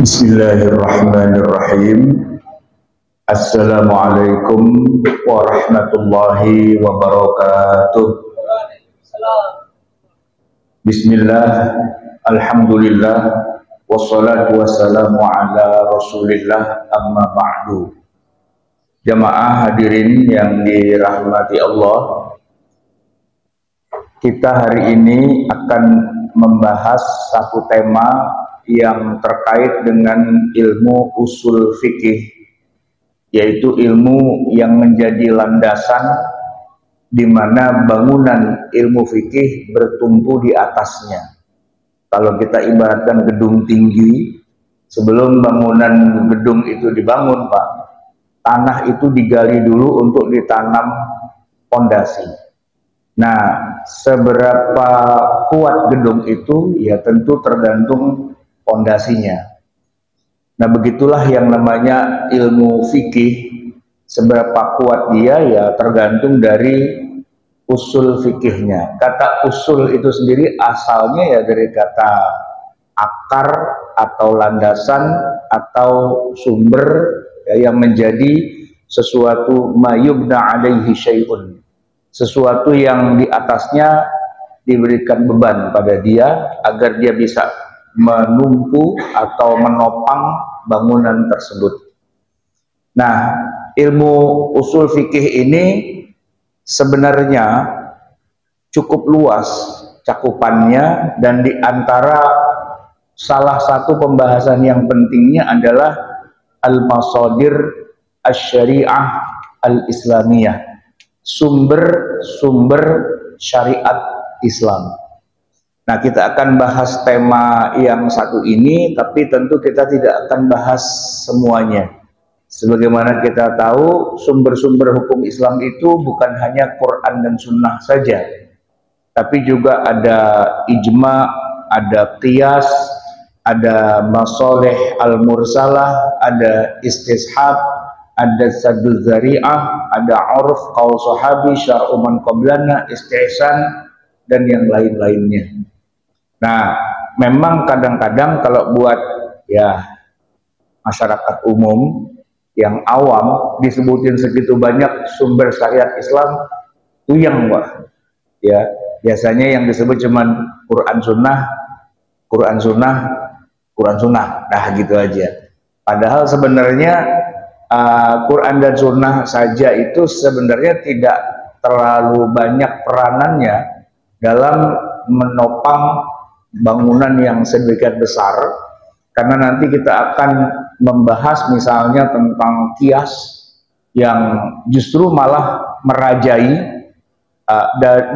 Bismillahirrahmanirrahim. Assalamualaikum warahmatullahi wabarakatuh. Bismillah, alhamdulillah, wassalatu wassalamu ala rasulillah, amma ba'du. Jamaah hadirin yang dirahmati Allah, kita hari ini akan membahas satu tema yang terkait dengan ilmu usul fikih, yaitu ilmu yang menjadi landasan di mana bangunan ilmu fikih bertumpu di atasnya. Kalau kita ibaratkan gedung tinggi, sebelum bangunan gedung itu dibangun, Pak, tanah itu digali dulu untuk ditanam pondasi. Nah, seberapa kuat gedung itu ya tentu tergantung pondasinya. Nah, begitulah yang namanya ilmu fikih. Seberapa kuat dia ya tergantung dari usul fikihnya. Kata usul itu sendiri asalnya ya dari kata akar atau landasan atau sumber ya, yang menjadi sesuatu mayubna alaihi syai'un, sesuatu yang di atasnya diberikan beban pada dia agar dia bisa menumpu atau menopang bangunan tersebut. Nah, ilmu usul fikih ini sebenarnya cukup luas cakupannya, dan di antara salah satu pembahasan yang pentingnya adalah al-masadir asy-syari'ah al-islamiyah, sumber-sumber syariat Islam. Nah, kita akan bahas tema yang satu ini, tapi tentu kita tidak akan bahas semuanya. Sebagaimana kita tahu, sumber-sumber hukum Islam itu bukan hanya Quran dan Sunnah saja, tapi juga ada ijma, ada qiyas, ada masoleh al-mursalah, ada istishab, ada saddu zari'ah, ada urf, qaul sahabi, syar'u man qablana, istihsan, dan yang lain-lainnya. Nah, memang kadang-kadang kalau buat ya masyarakat umum yang awam disebutin segitu banyak sumber syariat Islam, puyeng, Pak. Ya, biasanya yang disebut cuman Quran Sunnah, Quran Sunnah, Quran Sunnah, dah gitu aja. Padahal sebenarnya Quran dan Sunnah saja itu sebenarnya tidak terlalu banyak peranannya dalam menopang bangunan yang sedemikian besar, karena nanti kita akan membahas misalnya tentang kias yang justru malah merajai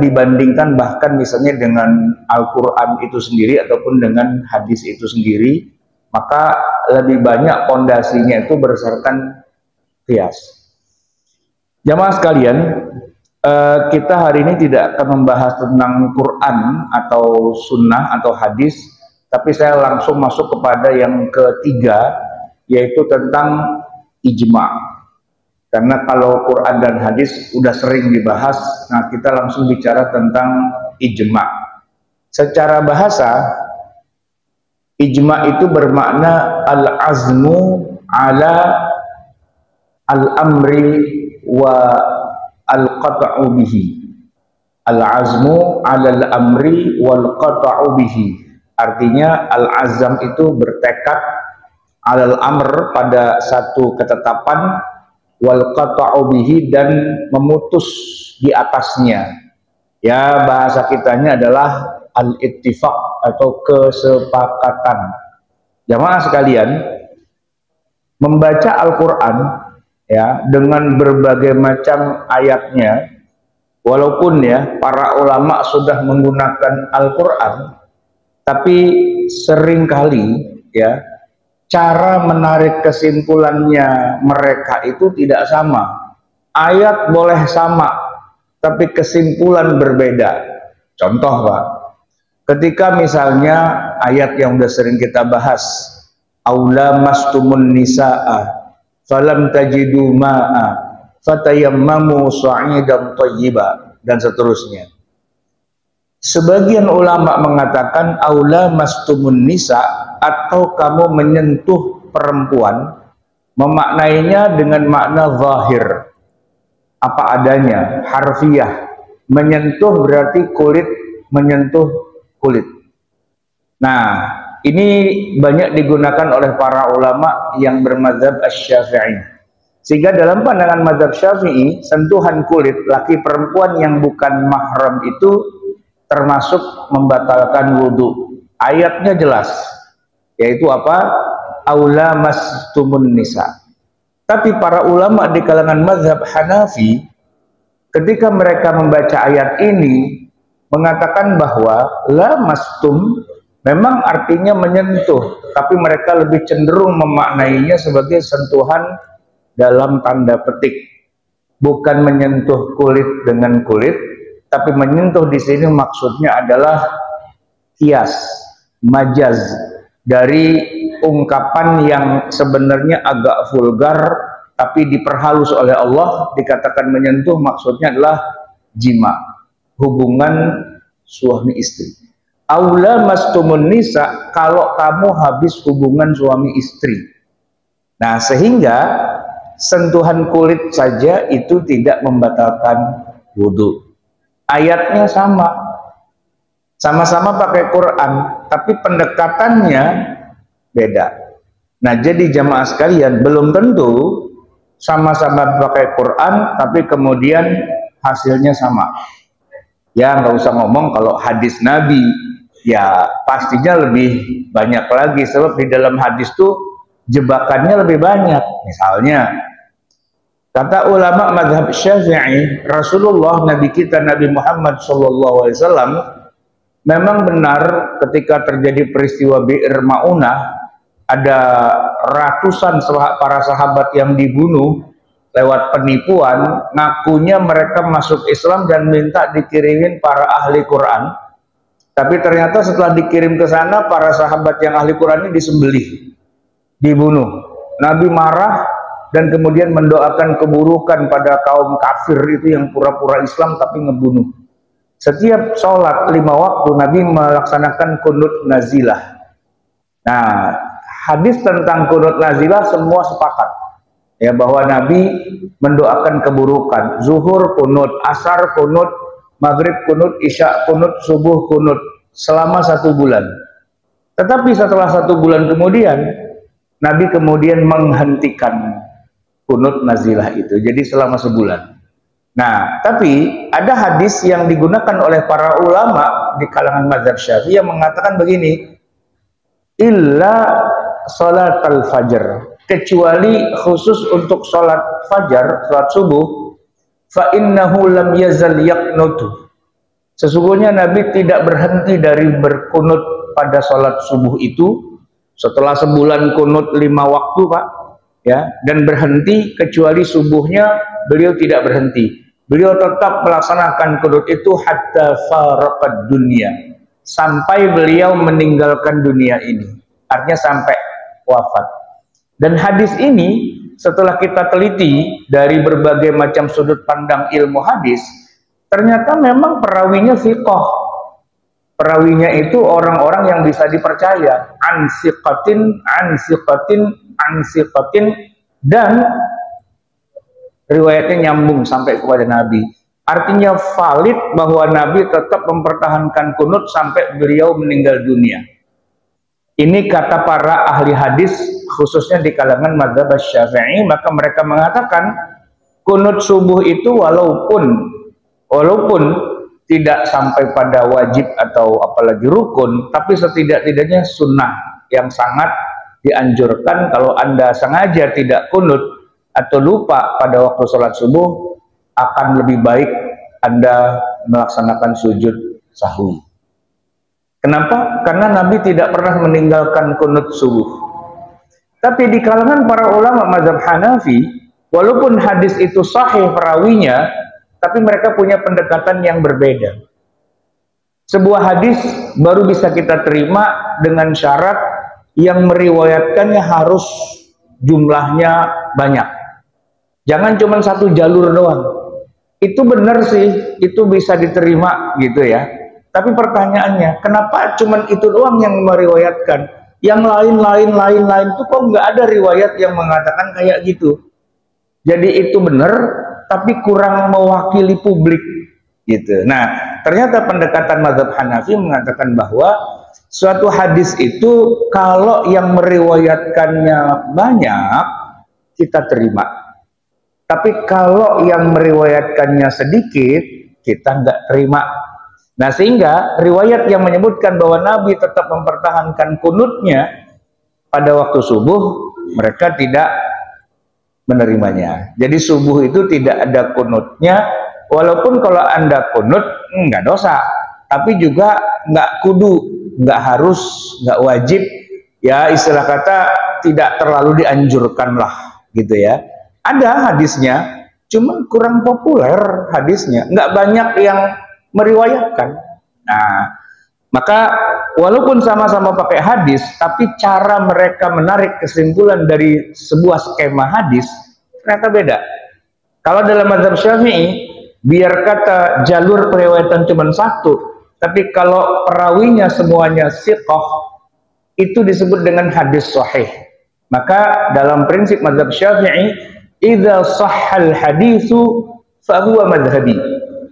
dibandingkan bahkan misalnya dengan Al-Quran itu sendiri ataupun dengan hadis itu sendiri, maka lebih banyak pondasinya itu berdasarkan kias. Jamaah sekalian, kita hari ini tidak akan membahas tentang Quran atau Sunnah atau hadis, tapi saya langsung masuk kepada yang ketiga, yaitu tentang ijma. Karena kalau Quran dan hadis udah sering dibahas, nah kita langsung bicara tentang ijma. Secara bahasa, ijma itu bermakna al-azmu ala al-amri wa al-qata'u bihi. Al-azmu 'alal amri wal qata'u bihi. Artinya al-azam itu bertekad, 'alal amr pada satu ketetapan, wal qata'u bihi dan memutus di atasnya. Ya, bahasa kitanya adalah al-ittifaq atau kesepakatan. Jamaah sekalian, membaca Al-Qur'an ya dengan berbagai macam ayatnya, walaupun ya para ulama sudah menggunakan Al-Quran, tapi seringkali ya cara menarik kesimpulannya mereka itu tidak sama. Ayat boleh sama, tapi kesimpulan berbeda. Contoh, Pak, ketika misalnya ayat yang sudah sering kita bahas, aula mastumun nisa'a falam tajidu ma'a fatayammamu sa'idan thayyiba, dan seterusnya. Sebagian ulama mengatakan aula mastumun nisa, atau kamu menyentuh perempuan, memaknainya dengan makna zahir, apa adanya, harfiah. Menyentuh berarti kulit, menyentuh kulit. Nah, ini banyak digunakan oleh para ulama yang bermadzhab Asy-Syafi'i. Sehingga dalam pandangan mazhab Syafi'i, sentuhan kulit laki perempuan yang bukan mahram itu termasuk membatalkan wudhu. Ayatnya jelas, yaitu apa? Aula mastumun nisa. Tapi para ulama di kalangan mazhab Hanafi, ketika mereka membaca ayat ini, mengatakan bahwa la mastum memang artinya menyentuh, tapi mereka lebih cenderung memaknainya sebagai sentuhan dalam tanda petik, bukan menyentuh kulit dengan kulit, tapi menyentuh di sini maksudnya adalah kias, majaz, dari ungkapan yang sebenarnya agak vulgar tapi diperhalus oleh Allah, dikatakan menyentuh maksudnya adalah jima, hubungan suami istri. Aula mastumun nisa, kalau kamu habis hubungan suami istri. Nah, sehingga sentuhan kulit saja itu tidak membatalkan wudhu. Ayatnya sama-sama pakai Quran, tapi pendekatannya beda. Nah, jadi jamaah sekalian, belum tentu sama-sama pakai Quran tapi kemudian hasilnya sama. Ya, nggak usah ngomong kalau hadis Nabi, ya pastinya lebih banyak lagi, sebab di dalam hadis tuh jebakannya lebih banyak. Misalnya kata ulama mazhab Syafi'i, Rasulullah Nabi kita Nabi Muhammad SAW memang benar ketika terjadi peristiwa Bi'r Ma'unah, ada ratusan para sahabat yang dibunuh lewat penipuan, ngakunya mereka masuk Islam dan minta dikirimin para ahli Quran. Tapi ternyata setelah dikirim ke sana, para sahabat yang ahli Quran ini disembelih, dibunuh. Nabi marah dan kemudian mendoakan keburukan pada kaum kafir itu yang pura-pura Islam tapi ngebunuh. Setiap sholat 5 waktu Nabi melaksanakan kunut nazilah. Nah, hadis tentang kunut nazilah semua sepakat ya, bahwa Nabi mendoakan keburukan. Zuhur kunut, asar kunut, maghrib kunut, isya kunut, subuh kunut selama 1 bulan. Tetapi setelah 1 bulan kemudian Nabi kemudian menghentikan kunut nazilah itu, jadi selama sebulan. Nah, tapi ada hadis yang digunakan oleh para ulama di kalangan mazhab Syafi'i yang mengatakan begini, illa salat al-fajr, kecuali khusus untuk salat fajar, salat subuh, fa innahu lam yazal yaqnutu, sesungguhnya Nabi tidak berhenti dari berkunut pada salat subuh itu. Setelah sebulan kunut 5 waktu, Pak, ya, dan berhenti, kecuali subuhnya beliau tidak berhenti. Beliau tetap melaksanakan kunut itu hatta faraqad dunya, sampai beliau meninggalkan dunia ini, artinya sampai wafat. Dan hadis ini setelah kita teliti dari berbagai macam sudut pandang ilmu hadis, ternyata memang perawinya thiqah. Perawinya itu orang-orang yang bisa dipercaya, ansiqatin, dan riwayatnya nyambung sampai kepada Nabi. Artinya valid bahwa Nabi tetap mempertahankan kunut sampai beliau meninggal dunia. Ini kata para ahli hadis, khususnya di kalangan mazhab Syafi'i. Maka mereka mengatakan kunut subuh itu walaupun tidak sampai pada wajib atau apalagi rukun, tapi setidak-tidaknya sunnah yang sangat dianjurkan. Kalau Anda sengaja tidak kunut atau lupa pada waktu sholat subuh, akan lebih baik Anda melaksanakan sujud sahwi. Kenapa? Karena Nabi tidak pernah meninggalkan kunut subuh. Tapi di kalangan para ulama mazhab Hanafi, walaupun hadis itu sahih perawinya, tapi mereka punya pendekatan yang berbeda. Sebuah hadis baru bisa kita terima dengan syarat yang meriwayatkannya harus jumlahnya banyak. Jangan cuma 1 jalur doang. Itu benar sih, itu bisa diterima gitu ya. Tapi pertanyaannya, kenapa cuman itu doang yang meriwayatkan? Yang lain itu kok nggak ada riwayat yang mengatakan kayak gitu. Jadi itu benar, tapi kurang mewakili publik gitu. Nah, ternyata pendekatan mazhab Hanafi mengatakan bahwa suatu hadis itu kalau yang meriwayatkannya banyak kita terima, tapi kalau yang meriwayatkannya sedikit kita nggak terima. Nah, sehingga riwayat yang menyebutkan bahwa Nabi tetap mempertahankan kunutnya pada waktu subuh, mereka tidak menerimanya. Jadi subuh itu tidak ada kunutnya, walaupun kalau Anda kunut nggak dosa, tapi juga nggak kudu, nggak harus, nggak wajib, ya istilah kata tidak terlalu dianjurkan lah gitu ya. Ada hadisnya, cuman kurang populer hadisnya, nggak banyak yang meriwayatkan. Nah, maka walaupun sama-sama pakai hadis, tapi cara mereka menarik kesimpulan dari sebuah skema hadis ternyata beda. Kalau dalam mazhab Syafi'i, biar kata jalur periwayatan cuma satu, tapi kalau perawinya semuanya siqah, itu disebut dengan hadis sahih. Maka dalam prinsip mazhab Syafi'i, idza sahhal haditsu fa huwa madhhabi.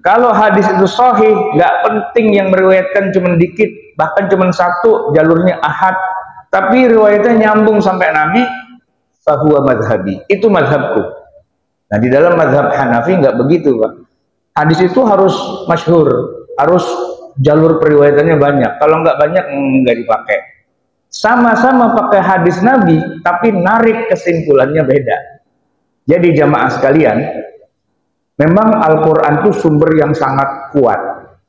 Kalau hadis itu sahih, nggak penting yang meriwayatkan cuma dikit, bahkan cuma satu, jalurnya ahad, tapi riwayatnya nyambung sampai Nabi, fa huwa madhhabi. Itu mazhabku. Nah, di dalam mazhab Hanafi nggak begitu, Pak. Hadis itu harus masyhur, harus jalur periwayatannya banyak. Kalau nggak banyak, nggak dipakai. Sama-sama pakai hadis Nabi, tapi narik kesimpulannya beda. Jadi jamaah sekalian, memang Al-Quran itu sumber yang sangat kuat,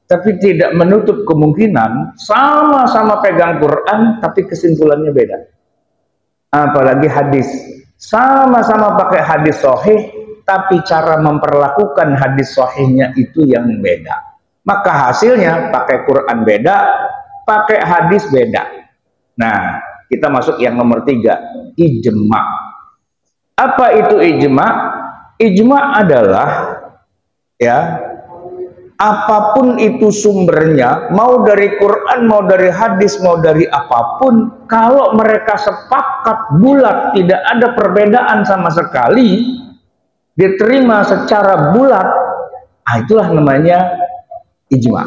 tapi tidak menutup kemungkinan sama-sama pegang Quran, tapi kesimpulannya beda. Apalagi hadis, sama-sama pakai hadis sahih, tapi cara memperlakukan hadis sahihnya itu yang beda. Maka hasilnya pakai Quran beda, pakai hadis beda. Nah, kita masuk yang nomor 3, ijma. Apa itu ijma? Ijma adalah, ya, apapun itu sumbernya, mau dari Quran, mau dari hadis, mau dari apapun, kalau mereka sepakat bulat, tidak ada perbedaan sama sekali, diterima secara bulat, itulah namanya ijma.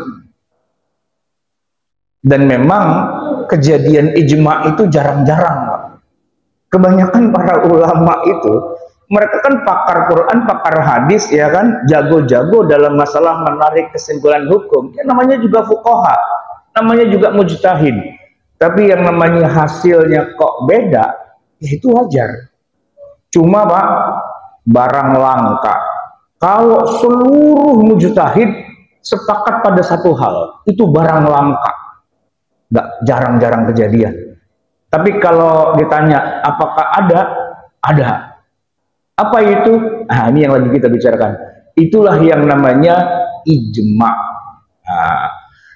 Dan memang kejadian ijma itu jarang-jarang, Pak. Kebanyakan para ulama itu, mereka kan pakar Quran, pakar hadis, ya kan, jago-jago dalam masalah menarik kesimpulan hukum. Ya, namanya juga fuqaha, namanya juga mujtahid. Tapi yang namanya hasilnya kok beda, ya itu wajar. Cuma Pak, barang langka. Kalau seluruh mujtahid sepakat pada satu hal, itu barang langka. Nggak jarang-jarang kejadian. Tapi kalau ditanya apakah ada? Ada. Apa itu? Nah, ini yang lagi kita bicarakan. Itulah yang namanya ijma. Nah,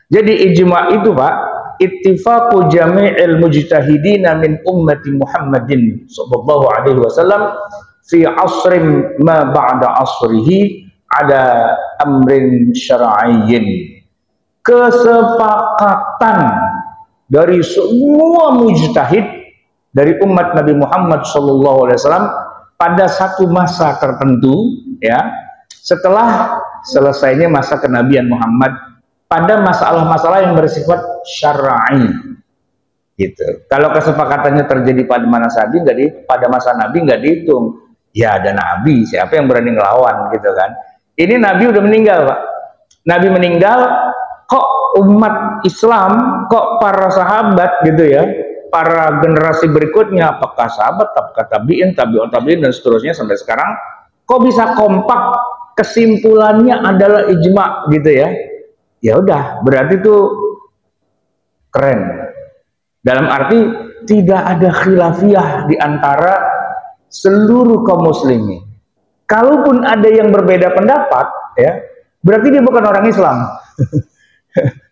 jadi ijma itu Pak, ittifaqu jami'il mujtahidina min ummati Muhammadin sallallahu alaihi wasallam fi asrin ma ba'da asrihi ada amrin syar'iyyin. Kesepakatan dari semua mujtahid dari umat Nabi Muhammad SAW pada satu masa tertentu, ya, setelah selesainya masa kenabian Muhammad, pada masalah-masalah yang bersifat syar'i, gitu. Kalau kesepakatannya terjadi pada masa Nabi nggak dihitung. Ya ada Nabi, siapa yang berani ngelawan, gitu kan? Ini Nabi udah meninggal, Pak. Nabi meninggal, kok umat Islam, kok para sahabat gitu ya, para generasi berikutnya, apakah sahabat, apakah tabi'in, tabi'un tabi'in dan seterusnya sampai sekarang, kok bisa kompak kesimpulannya adalah ijma gitu ya? Ya udah, berarti itu keren. Dalam arti tidak ada khilafiyah di antara seluruh kaum muslimin. Kalaupun ada yang berbeda pendapat, ya, berarti dia bukan orang Islam.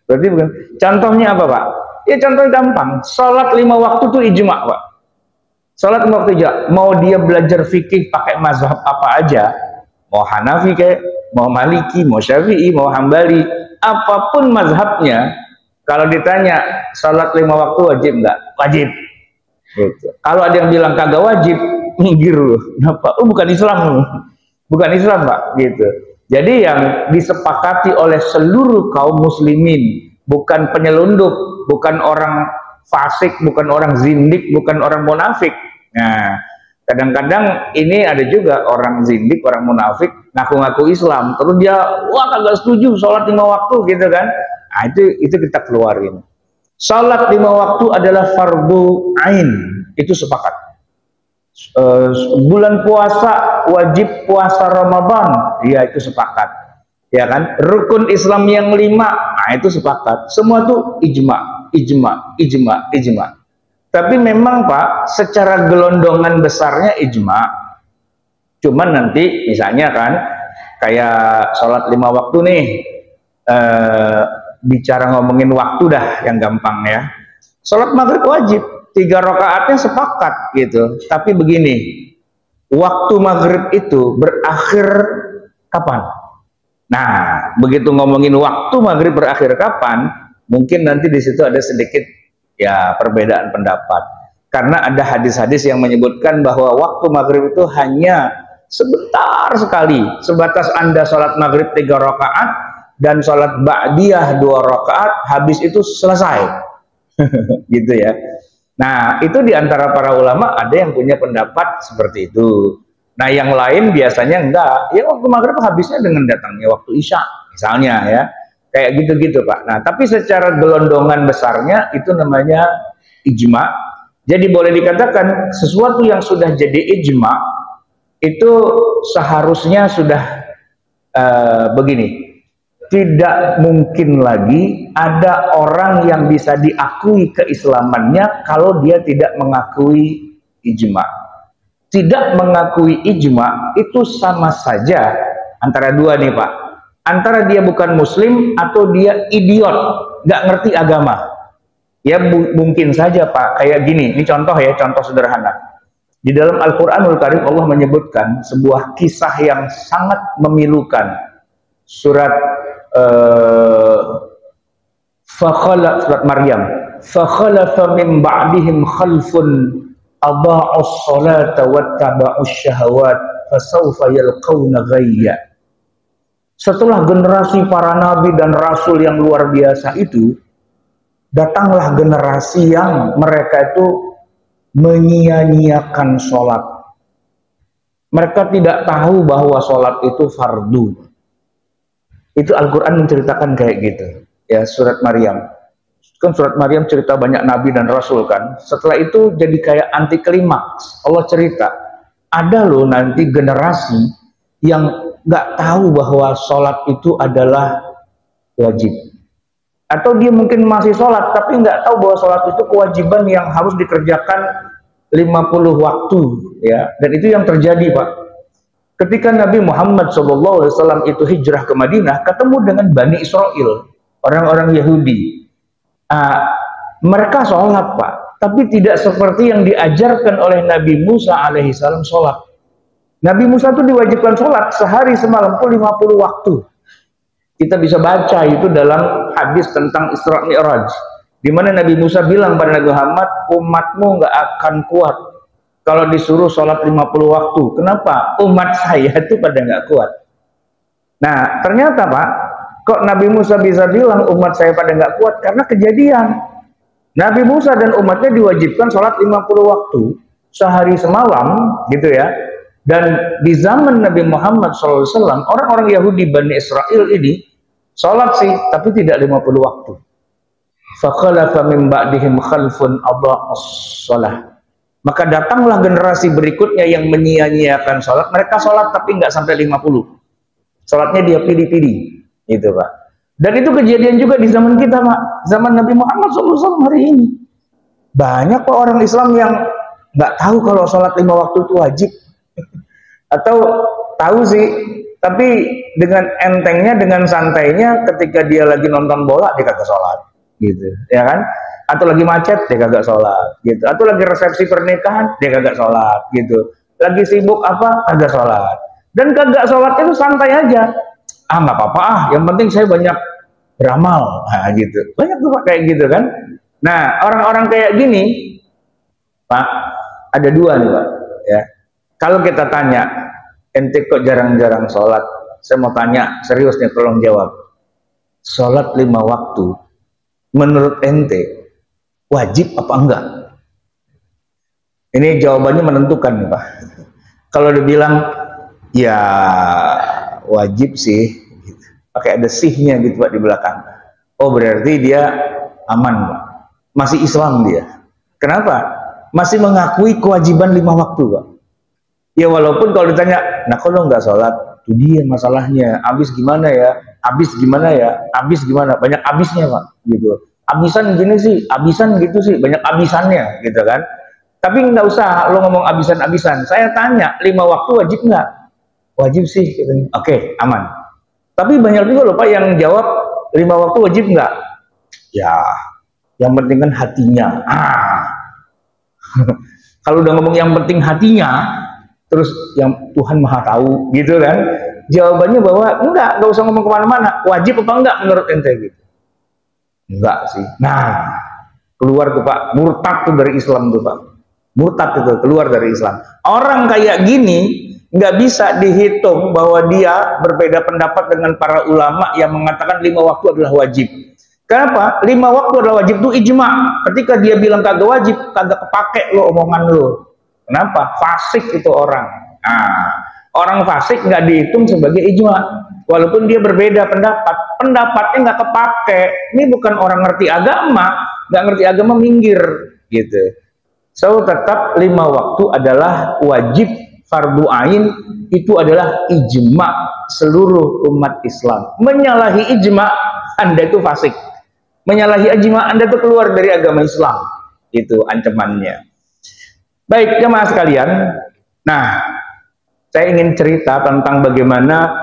Berarti bukan. Contohnya apa, Pak? Ya contohnya gampang. Sholat 5 waktu itu ijma, Pak. Sholat 5 waktu ijma. Mau dia belajar fikih pakai mazhab apa aja, mau Hanafi kayak, mau Maliki, mau Syafi'i, mau Hambali, apapun mazhabnya, kalau ditanya sholat 5 waktu wajib nggak? Wajib. Gitu. Kalau ada yang bilang kagak wajib, minggir loh. Kenapa? Oh, bukan Islam, bukan Islam Pak. Gitu. Jadi yang disepakati oleh seluruh kaum muslimin, bukan penyelundup, bukan orang fasik, bukan orang zindik, bukan orang munafik. Nah, kadang-kadang ini ada juga orang zindik, orang munafik, ngaku-ngaku Islam, terus dia wah kagak setuju sholat 5 waktu gitu kan. Nah, itu kita keluarin. Sholat 5 waktu adalah fardu ain, itu sepakat. Bulan puasa wajib puasa Ramadan, ya itu sepakat, ya kan. Rukun Islam yang 5, nah itu sepakat. Semua tuh ijma. Tapi memang Pak, secara gelondongan besarnya ijma. Cuman nanti misalnya kan, kayak sholat 5 waktu nih, bicara ngomongin waktu dah yang gampang ya. Sholat maghrib wajib, 3 rakaatnya sepakat gitu. Tapi begini, waktu maghrib itu berakhir kapan? Nah, begitu ngomongin waktu maghrib berakhir kapan, mungkin nanti di situ ada sedikit ya perbedaan pendapat. Karena ada hadis-hadis yang menyebutkan bahwa waktu maghrib itu hanya sebentar sekali, sebatas Anda sholat maghrib 3 rakaat dan sholat ba'diyah 2 rakaat, habis itu selesai. Gitu ya. Nah, itu diantara para ulama ada yang punya pendapat seperti itu. Nah, yang lain biasanya enggak. Ya waktu maghrib habisnya dengan datangnya waktu isya, misalnya ya. Kayak gitu-gitu Pak. Nah, tapi secara gelondongan besarnya itu namanya ijma. Jadi boleh dikatakan sesuatu yang sudah jadi ijma itu seharusnya sudah begini. Tidak mungkin lagi ada orang yang bisa diakui keislamannya kalau dia tidak mengakui ijma. Tidak mengakui ijma itu sama saja antara dua nih Pak. Antara dia bukan muslim atau dia idiot, nggak ngerti agama. Ya mungkin saja Pak, kayak gini, ini contoh ya, contoh sederhana. Di dalam Al-Quranul Karim Allah menyebutkan sebuah kisah yang sangat memilukan. Surat surat Maryam, fakhalafa min ba'dihim khalfun adha'us salata wattaba'us syahawat fasawfa yalqawna ghayya. Setelah generasi para nabi dan rasul yang luar biasa itu, datanglah generasi yang mereka itu menyia-nyiakan sholat. Mereka tidak tahu bahwa sholat itu fardu. Itu Al-Quran menceritakan kayak gitu ya. Surat Maryam kan, surat Maryam cerita banyak nabi dan rasul kan. Setelah itu jadi kayak anti klimaks. Allah cerita ada loh nanti generasi yang nggak tahu bahwa sholat itu adalah wajib, atau dia mungkin masih sholat tapi nggak tahu bahwa sholat itu kewajiban yang harus dikerjakan 50 waktu ya. Dan itu yang terjadi Pak. Ketika Nabi Muhammad SAW itu hijrah ke Madinah, ketemu dengan Bani Israel, orang-orang Yahudi. Mereka sholat Pak, tapi tidak seperti yang diajarkan oleh Nabi Musa alaihissalam sholat. Nabi Musa itu diwajibkan sholat sehari semalam pun 50 waktu. Kita bisa baca itu dalam hadis tentang Isra Mi'raj, di mana Nabi Musa bilang pada Nabi Muhammad, umatmu nggak akan kuat kalau disuruh sholat 50 waktu. Kenapa? Umat saya itu pada nggak kuat. Nah, ternyata Pak, kok Nabi Musa bisa bilang umat saya pada nggak kuat? Karena kejadian. Nabi Musa dan umatnya diwajibkan sholat 50 waktu, sehari semalam, gitu ya. Dan di zaman Nabi Muhammad SAW, orang-orang Yahudi Bani Israel ini, sholat sih, tapi tidak 50 waktu. Fakhalafa min ba'dihim khalfun adha'us shalah. Maka datanglah generasi berikutnya yang menyia-nyiakan sholat. Mereka sholat tapi nggak sampai 50. Sholatnya dia pilih-pilih, gitu Pak. Dan itu kejadian juga di zaman kita Pak. Zaman Nabi Muhammad SAW hari ini. Banyak Pak orang Islam yang nggak tahu kalau sholat 5 waktu itu wajib. Atau tahu sih, tapi dengan entengnya, dengan santainya, ketika dia lagi nonton bola dia kagak sholat, gitu, ya kan? Atau lagi macet dia kagak sholat gitu, atau lagi resepsi pernikahan dia kagak sholat gitu, lagi sibuk apa kagak sholat. Dan kagak sholat itu santai aja, nggak apa-apa yang penting saya banyak beramal, nah, gitu. Banyak tuh Pak kayak gitu kan. Nah, orang-orang kayak gini, Pak, ada dua nih Pak. Ya, kalau kita tanya, ente kok jarang-jarang sholat? Saya mau tanya, serius nih, tolong jawab. Sholat 5 waktu, menurut ente wajib apa enggak? Ini jawabannya menentukan nih Pak. Kalau dia bilang ya wajib sih, pakai ada sihnya gitu Pak di belakang, oh berarti dia aman Pak, masih Islam dia. Kenapa? Masih mengakui kewajiban 5 waktu Pak. Ya walaupun kalau ditanya, nah kalau nggak sholat, itu dia masalahnya, habis gimana ya, habis gimana ya, habis gimana, banyak habisnya Pak, gitu. Habisan gini sih, habisan gitu sih, banyak habisannya gitu kan. Tapi nggak usah lo ngomong habisan-habisan. Saya tanya, 5 waktu wajib nggak? Wajib sih, gitu. Oke, aman. Tapi banyak juga loh Pak yang jawab 5 waktu wajib nggak? Ya, yang penting kan hatinya. Kalau udah ngomong yang penting hatinya, terus yang Tuhan Maha Tahu, gitu kan? Jawabannya bahwa nggak usah ngomong kemana-mana. Wajib apa enggak menurut ente gitu? Enggak sih. Nah, keluar tuh Pak, murtad tuh dari Islam tuh Pak. Murtad itu keluar dari Islam. Orang kayak gini nggak bisa dihitung bahwa dia berbeda pendapat dengan para ulama yang mengatakan 5 waktu adalah wajib. Kenapa? 5 waktu adalah wajib itu ijma. Ketika dia bilang kagak wajib, kagak kepake lo omongan lo. Kenapa? Fasik itu orang. Nah, orang fasik nggak dihitung sebagai ijma. Walaupun dia berbeda pendapat, pendapatnya nggak kepake. Ini bukan orang ngerti agama, nggak ngerti agama minggir, gitu. So tetap 5 waktu adalah wajib fardu ain, itu adalah ijma seluruh umat Islam. Menyalahi ijma, Anda itu fasik. Menyalahi ijma, Anda itu keluar dari agama Islam. Itu ancamannya. Baik jemaah sekalian, nah saya ingin cerita tentang bagaimana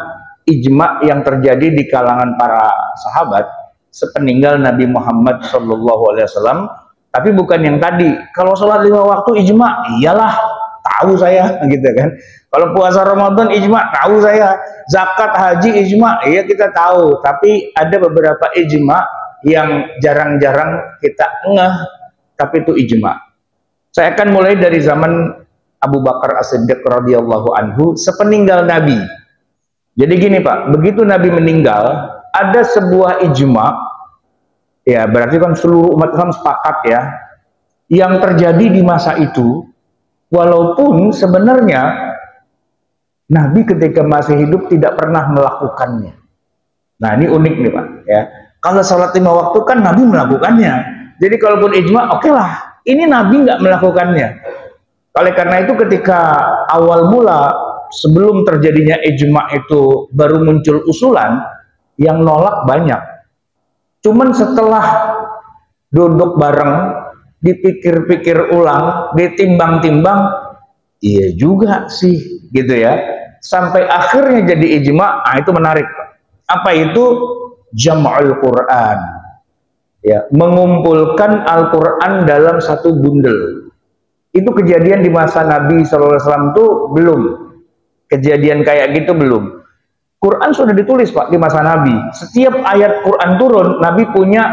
ijma yang terjadi di kalangan para sahabat sepeninggal Nabi Muhammad SAW. Tapi bukan yang tadi, kalau sholat 5 waktu ijma, iyalah, tahu saya, gitu kan. Kalau puasa Ramadan ijma, tahu saya. Zakat, haji ijma, iya kita tahu. Tapi ada beberapa ijma yang jarang-jarang kita ngeh, tapi itu ijma. Saya akan mulai dari zaman Abu Bakar As-Siddiq radhiyallahu anhu sepeninggal Nabi. Jadi gini Pak, begitu Nabi meninggal, ada sebuah ijma. Ya, berarti kan seluruh umat Islam sepakat ya. Yang terjadi di masa itu, walaupun sebenarnya Nabi ketika masih hidup tidak pernah melakukannya. Nah, ini unik nih Pak ya. Kalau sholat 5 waktu kan Nabi melakukannya. Jadi kalaupun ijma, oke lah. Ini Nabi nggak melakukannya. Oleh karena itu ketika awal mula sebelum terjadinya ijma itu baru muncul usulan, yang nolak banyak. Cuman setelah duduk bareng, dipikir-pikir ulang, ditimbang-timbang, iya juga sih, gitu ya. Sampai akhirnya jadi ijma, itu menarik. Apa itu? Jam'ul Quran. Ya, mengumpulkan Al-Quran dalam satu bundel. Itu kejadian di masa Nabi SAW itu belum. Kejadian kayak gitu belum. Quran sudah ditulis Pak di masa Nabi. Setiap ayat Quran turun, Nabi punya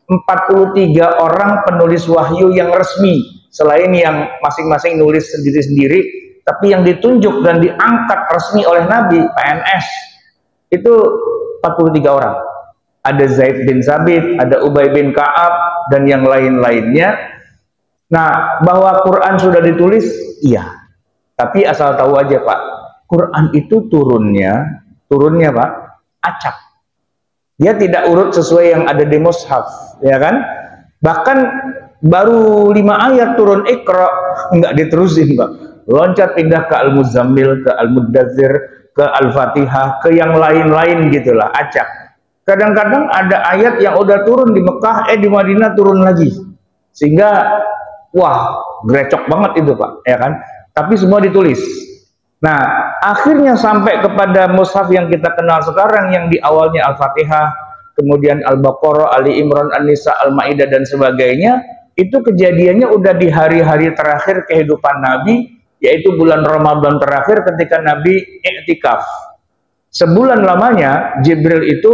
43 orang penulis wahyu yang resmi. Selain yang masing-masing nulis sendiri-sendiri, tapi yang ditunjuk dan diangkat resmi oleh Nabi, PNS, itu 43 orang. Ada Zaid bin Sabit, ada Ubay bin Ka'ab, dan yang lain-lainnya. Nah, bahwa Quran sudah ditulis, iya. Tapi asal tahu aja Pak, Quran itu turunnya Pak, acak. Dia tidak urut sesuai yang ada di mushaf, ya kan? Bahkan baru 5 ayat turun Iqra, nggak diterusin Pak. Loncat pindah ke Al-Muzammil, ke Al-Muddathir, ke Al-Fatihah, ke yang lain-lain gitulah, acak. Kadang-kadang ada ayat yang udah turun di Mekah, di Madinah turun lagi. Sehingga, wah, grecok banget itu Pak, ya kan? Tapi semua ditulis. Nah, akhirnya sampai kepada mushaf yang kita kenal sekarang, yang di awalnya Al-Fatihah, kemudian Al-Baqarah, Ali Imran, An-Nisa, Al-Ma'idah, dan sebagainya. Itu kejadiannya udah di hari-hari terakhir kehidupan Nabi, yaitu bulan Ramadan terakhir ketika Nabi iktikaf. Sebulan lamanya Jibril itu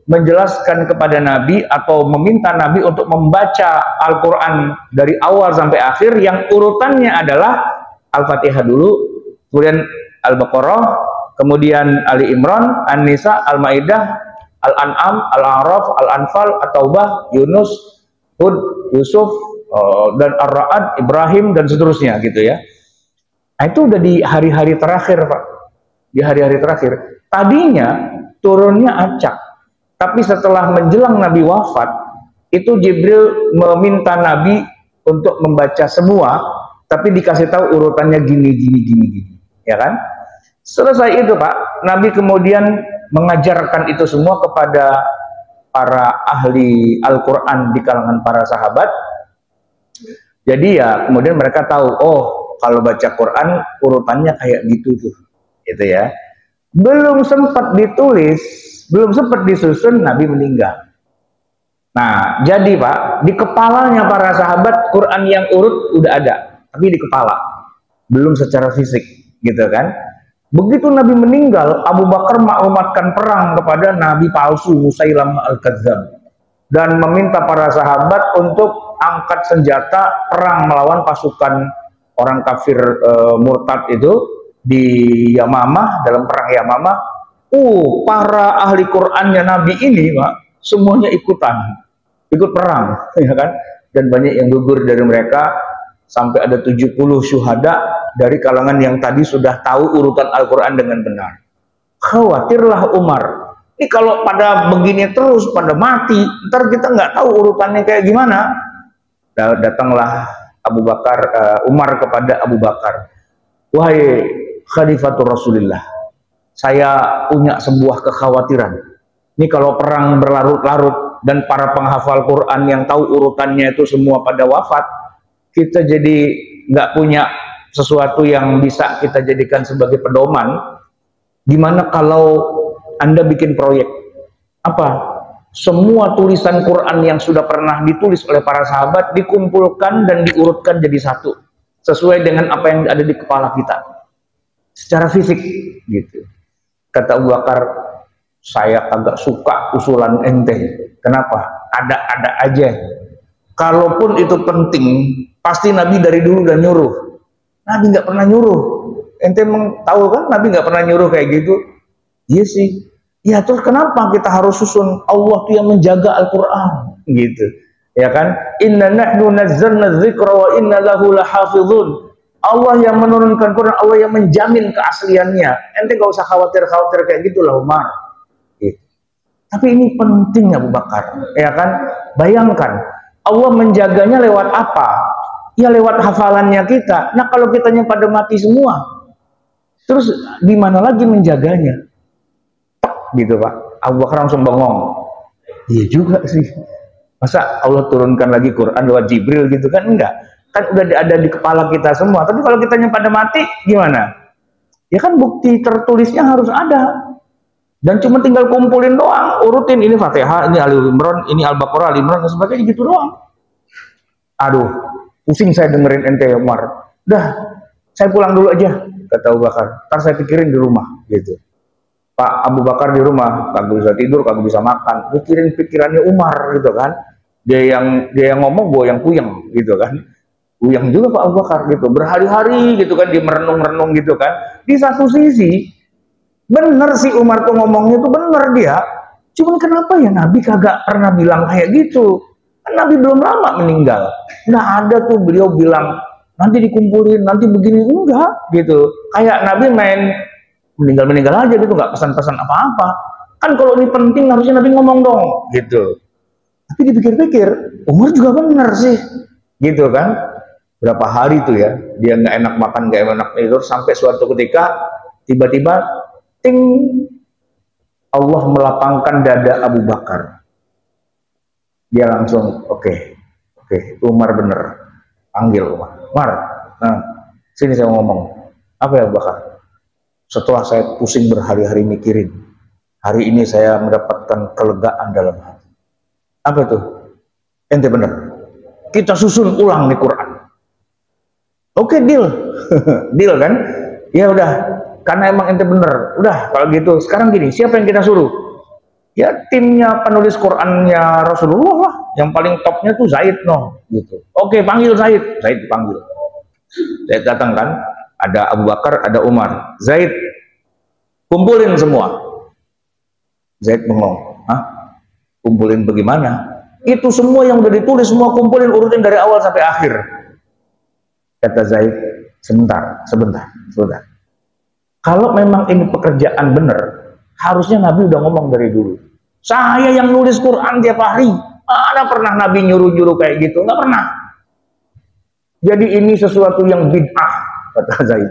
menjelaskan kepada Nabi atau meminta Nabi untuk membaca Al-Quran dari awal sampai akhir, yang urutannya adalah Al-Fatihah dulu, kemudian Al-Baqarah, kemudian Ali Imran, An-Nisa, Al-Maidah, Al-An'am, Al-A'raf, Al-Anfal, At-Taubah, Yunus, Hud, Yusuf, dan Ar-Ra'ad, Ibrahim, dan seterusnya gitu ya. Nah, itu udah di hari-hari terakhir, Pak. Di hari-hari terakhir. Tadinya turunnya acak, tapi setelah menjelang Nabi wafat, itu Jibril meminta Nabi untuk membaca semua, tapi dikasih tahu urutannya gini, ya kan? Selesai itu, Pak, Nabi kemudian mengajarkan itu semua kepada para ahli Al-Quran di kalangan para sahabat. Jadi ya kemudian mereka tahu, oh kalau baca Quran urutannya kayak gitu tuh, gitu ya. Belum sempat ditulis, belum sempat disusun, Nabi meninggal. Nah, jadi Pak, di kepalanya para sahabat Quran yang urut udah ada, tapi di kepala, belum secara fisik, gitu kan? Begitu Nabi meninggal, Abu Bakar maklumatkan perang kepada Nabi palsu Musailamah Al-Kadzdzab dan meminta para sahabat untuk angkat senjata perang melawan pasukan orang kafir murtad itu di Yamamah, dalam perang Yamamah. Para ahli Qur'annya Nabi ini, Pak, semuanya ikut perang, ya kan? Dan banyak yang gugur dari mereka, sampai ada 70 syuhada dari kalangan yang tadi sudah tahu urutan Al-Quran dengan benar. Khawatirlah Umar, ini kalau pada begini terus, pada mati, ntar kita nggak tahu urutannya kayak gimana. Datanglah Abu Bakar, Umar kepada Abu Bakar, wahai Khalifatul Rasulullah, saya punya sebuah kekhawatiran. Ini kalau perang berlarut-larut dan para penghafal Quran yang tahu urutannya itu semua pada wafat, kita jadi nggak punya sesuatu yang bisa kita jadikan sebagai pedoman. Gimana kalau Anda bikin proyek? Apa? Semua tulisan Quran yang sudah pernah ditulis oleh para sahabat dikumpulkan dan diurutkan jadi satu, sesuai dengan apa yang ada di kepala kita secara fisik, gitu. Kata Abu Bakar, saya agak suka usulan ente. Kenapa? Ada-ada aja. Kalaupun itu penting, pasti Nabi dari dulu udah nyuruh. Nabi nggak pernah nyuruh. Ente tahu kan, Nabi nggak pernah nyuruh kayak gitu. Iya sih. Ya terus kenapa kita harus susun? Allah tuh yang menjaga Al-Quran, gitu. Ya kan? Inna nahnu nazzalna dzikra wa inna lahu lahafizun. Allah yang menurunkan Quran, Allah yang menjamin keasliannya. Ente gak usah khawatir kayak gitulah Umar. Gitu. Tapi ini penting Abu Bakar, ya kan? Bayangkan, Allah menjaganya lewat apa? Ya lewat hafalannya kita. Nah kalau kitanya pada mati semua, terus di mana lagi menjaganya? Gitu Pak. Abu Bakar langsung bengong. Iya juga sih. Masa Allah turunkan lagi Quran lewat Jibril gitu kan? Enggak. Kan udah ada di kepala kita semua. Tapi kalau kitanya pada mati gimana? Ya kan bukti tertulisnya harus ada. Dan cuma tinggal kumpulin doang, urutin ini Fatihah, ini Ali Imran, ini Al-Baqarah, Ali Imran dan sebagainya, gitu doang. Aduh, pusing saya dengerin ente Umar. Dah, saya pulang dulu aja, kata Abu Bakar. Ntar saya pikirin di rumah, gitu. Pak Abu Bakar di rumah, kagak bisa tidur, kagak bisa makan, pikirin pikirannya Umar, gitu kan. Dia yang ngomong, gue yang puyeng, gitu kan. Puyeng juga Pak Abu Bakar, gitu. Berhari-hari, gitu kan, dia merenung-renung, gitu kan. Di satu sisi, bener sih Umar tuh ngomongnya tuh bener dia. Cuman kenapa ya Nabi kagak pernah bilang kayak gitu? Kan Nabi belum lama meninggal. Nggak ada tuh beliau bilang, nanti dikumpulin, nanti begini, enggak, gitu. Kayak Nabi main meninggal aja gitu, nggak pesan-pesan apa-apa. Kan kalau ini penting harusnya Nabi ngomong dong, gitu. Tapi dipikir-pikir, Umar juga bener sih, gitu kan. Berapa hari tuh ya, dia nggak enak makan, nggak enak tidur, sampai suatu ketika tiba-tiba ting, Allah melapangkan dada Abu Bakar. Dia langsung, oke, Umar bener. Panggil Umar, nah, sini saya ngomong. Apa ya Abu Bakar? Setelah saya pusing berhari-hari mikirin, hari ini saya mendapatkan kelegaan dalam hati. Apa tuh? Ente bener. Kita susun ulang nih Quran. Oke, deal. Deal kan? Ya udah, karena emang ente bener. Udah, kalau gitu sekarang gini, siapa yang kita suruh? Ya timnya penulis Qurannya Rasulullah lah, yang paling topnya tuh Zaid noh, gitu. Oke, panggil Zaid. Zaid dipanggil. Zaid datang kan, ada Abu Bakar, ada Umar. Zaid, kumpulin semua. Zaid bengong. Hah? Kumpulin bagaimana? Itu semua yang udah ditulis, semua kumpulin, urutin dari awal sampai akhir. Kata Zaid, sebentar. Kalau memang ini pekerjaan benar, harusnya Nabi udah ngomong dari dulu. Saya yang nulis Quran tiap hari. Mana pernah Nabi nyuruh-nyuruh kayak gitu? Nggak pernah. Jadi ini sesuatu yang bid'ah, kata Zaid.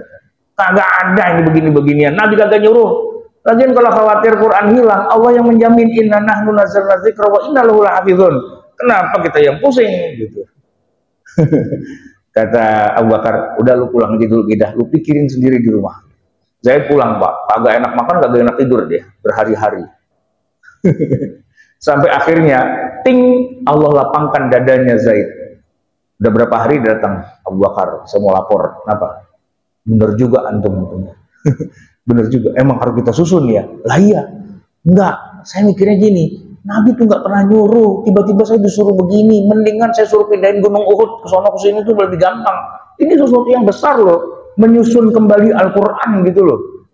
Kagak ada ini begini-beginian. Nabi kagak nyuruh. Lagian kalau khawatir Quran hilang, Allah yang menjamin, inna nahnu nazzalna dzikra wa inna lahu lahafizun. Kenapa kita yang pusing gitu? Kata Abu Bakar, udah lu pulang aja dulu, Gidah, lu pikirin sendiri di rumah. Zaid pulang, Pak. Kagak enak makan, kagak enak tidur dia berhari-hari. Sampai akhirnya ting, Allah lapangkan dadanya Zaid. Udah berapa hari datang Abu Bakar, saya mau lapor. Kenapa? Bener juga antum. Bener juga, emang harus kita susun ya? Lah iya. Enggak, saya mikirnya gini, Nabi tuh nggak pernah nyuruh, tiba-tiba saya disuruh begini, mendingan saya suruh pindahin Gunung Uhud ke sono ke sini tuh lebih gampang. Ini sesuatu yang besar loh, menyusun kembali Al-Qur'an gitu loh.